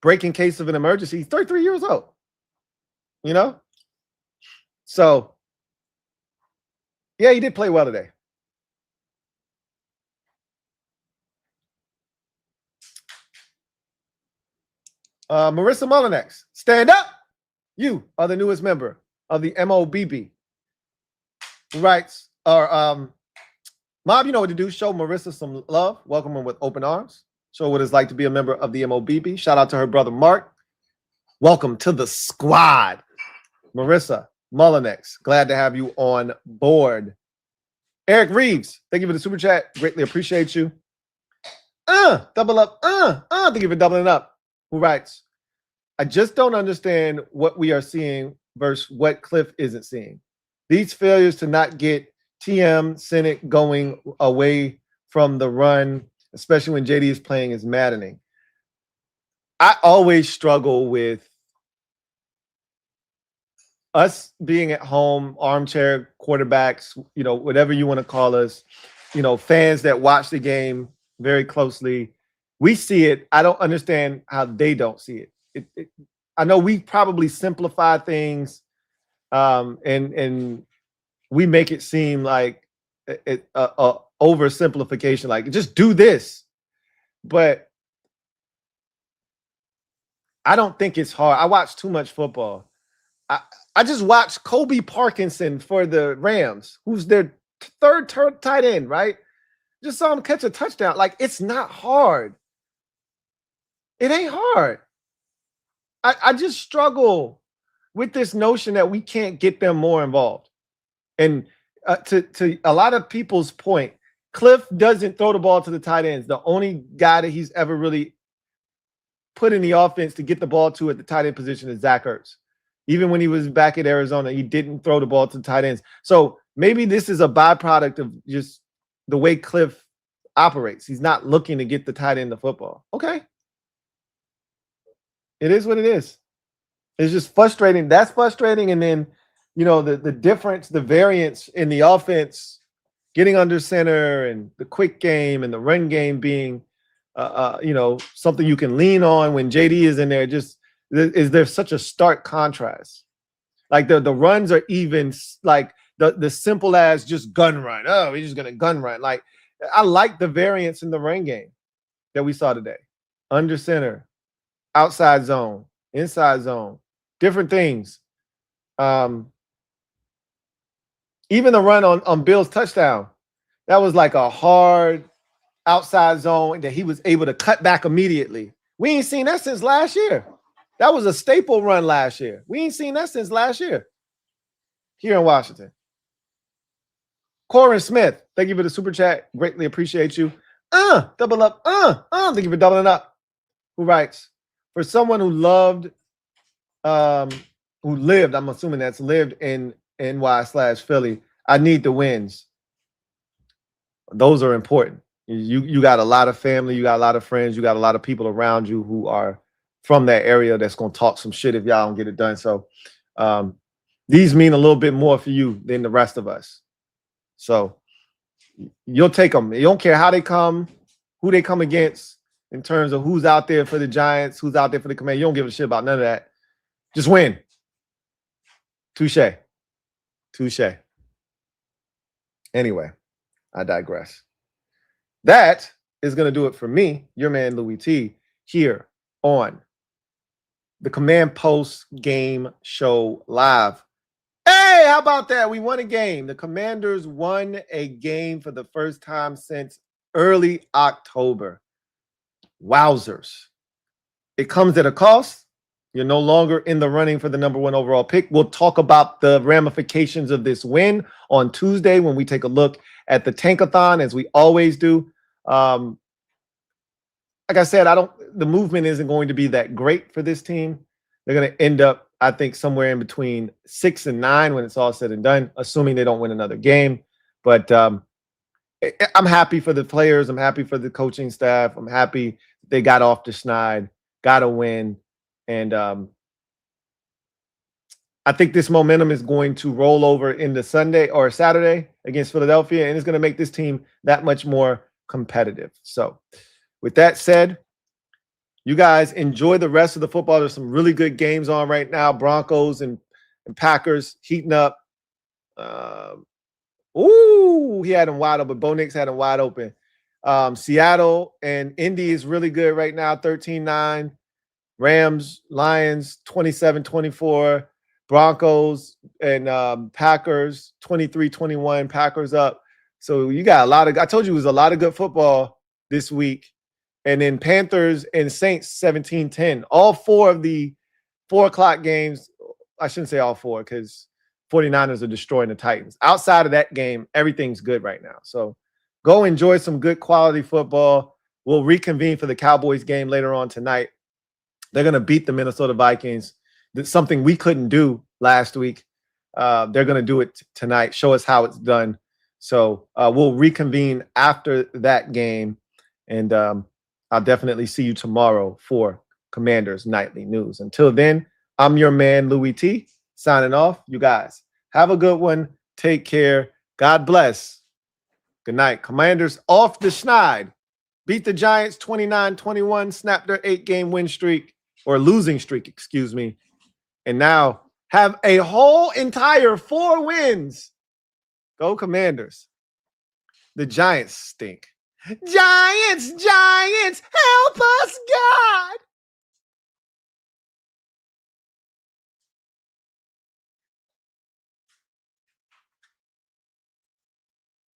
Break in case of an emergency. He's 33 years old. You know? So, yeah, he did play well today. Marissa Mullinex, stand up. You are the newest member of the MOBB. Who writes, Mob, you know what to do. Show Marissa some love. Welcome her with open arms. Show what it's like to be a member of the MOBB. Shout out to her brother, Mark. Welcome to the squad. Marissa Mullinex, glad to have you on board. Eric Reeves, thank you for the super chat. Greatly appreciate you. Double up. Thank you for doubling up. Who writes, I just don't understand what we are seeing versus what Cliff isn't seeing. These failures to not get TM Senate going away from the run, especially when JD is playing, is maddening. I always struggle with us being at home, armchair quarterbacks, you know, whatever you want to call us, you know, fans that watch the game very closely. We see it. I don't understand how they don't see it. I know we probably simplify things, and we make it seem like a oversimplification, like just do this. But I don't think it's hard. I watch too much football. I just watched Kobe Parkinson for the Rams, who's their third tight end, right? Just saw him catch a touchdown. Like, it's not hard. It ain't hard. I just struggle with this notion that we can't get them more involved. And to a lot of people's point, Cliff doesn't throw the ball to the tight ends. The only guy that he's ever really put in the offense to get the ball to at the tight end position is Zach Ertz. Even when he was back at Arizona, he didn't throw the ball to the tight ends. So maybe this is a byproduct of just the way Cliff operates. He's not looking to get the tight end the football. Okay. It is what it is. It's just frustrating. That's frustrating. And then, you know, the difference, the variance in the offense, getting under center and the quick game and the run game being, you know, something you can lean on when JD is in there. Just is there such a stark contrast? Like the runs are even like the simple as just gun run. Oh, we're just going to gun run. Like, I like the variance in the run game that we saw today. Under center, outside zone, inside zone, different things. Even the run on Bill's touchdown, that was like a hard outside zone that he was able to cut back immediately. We ain't seen that since last year. That was a staple run last year. We ain't seen that since last year here in Washington. Corin Smith, thank you for the super chat. Greatly appreciate you. Double up. Thank you for doubling up. Who writes, for someone who lived, I'm assuming that's lived in NY/Philly, I need the wins. Those are important. You got a lot of family, you got a lot of friends, you got a lot of people around you who are from that area that's going to talk some shit if y'all don't get it done. So these mean a little bit more for you than the rest of us. So you'll take them. You don't care how they come, who they come against in terms of who's out there for the Giants, who's out there for the Commanders. You don't give a shit about none of that. Just win. Touche. Anyway, I digress. That is going to do it for me, your man Louie T, here on the Command Post Game Show Live. Hey, how about that? We won a game. The Commanders won a game for the first time since early October. Wowzers. It comes at a cost. You're no longer in the running for the #1 overall pick. We'll talk about the ramifications of this win on Tuesday when we take a look at the Tankathon, as we always do. Like I said, the movement isn't going to be that great for this team. They're going to end up, I think, somewhere in between 6 and 9 when it's all said and done, assuming they don't win another game. But I'm happy for the players. I'm happy for the coaching staff. I'm happy they got off the schneid, got a win. And I think this momentum is going to roll over into Sunday or Saturday against Philadelphia, and it's going to make this team that much more competitive. So with that said, you guys enjoy the rest of the football. There's some really good games on right now. Broncos and Packers heating up. He had him wide open. Bo Nix had him wide open. Seattle and Indy is really good right now, 13-9. Rams, Lions, 27-24. Broncos and Packers, 23-21. Packers up. So you got I told you it was a lot of good football this week. And then Panthers and Saints, 17-10. All 4 of the 4 o'clock games, I shouldn't say all 4 because 49ers are destroying the Titans. Outside of that game, everything's good right now. So go enjoy some good quality football. We'll reconvene for the Cowboys game later on tonight. They're going to beat the Minnesota Vikings. That's something we couldn't do last week. They're going to do it tonight, show us how it's done. So we'll reconvene after that game. And I'll definitely see you tomorrow for Commanders Nightly News. Until then, I'm your man, Louie T, signing off. You guys have a good one. Take care. God bless. Good night. Commanders off the schneid. Beat the Giants 29-21, snapped their 8-game win streak, or losing streak, excuse me. And now have a whole entire 4 wins. Go Commanders. The Giants stink. Giants!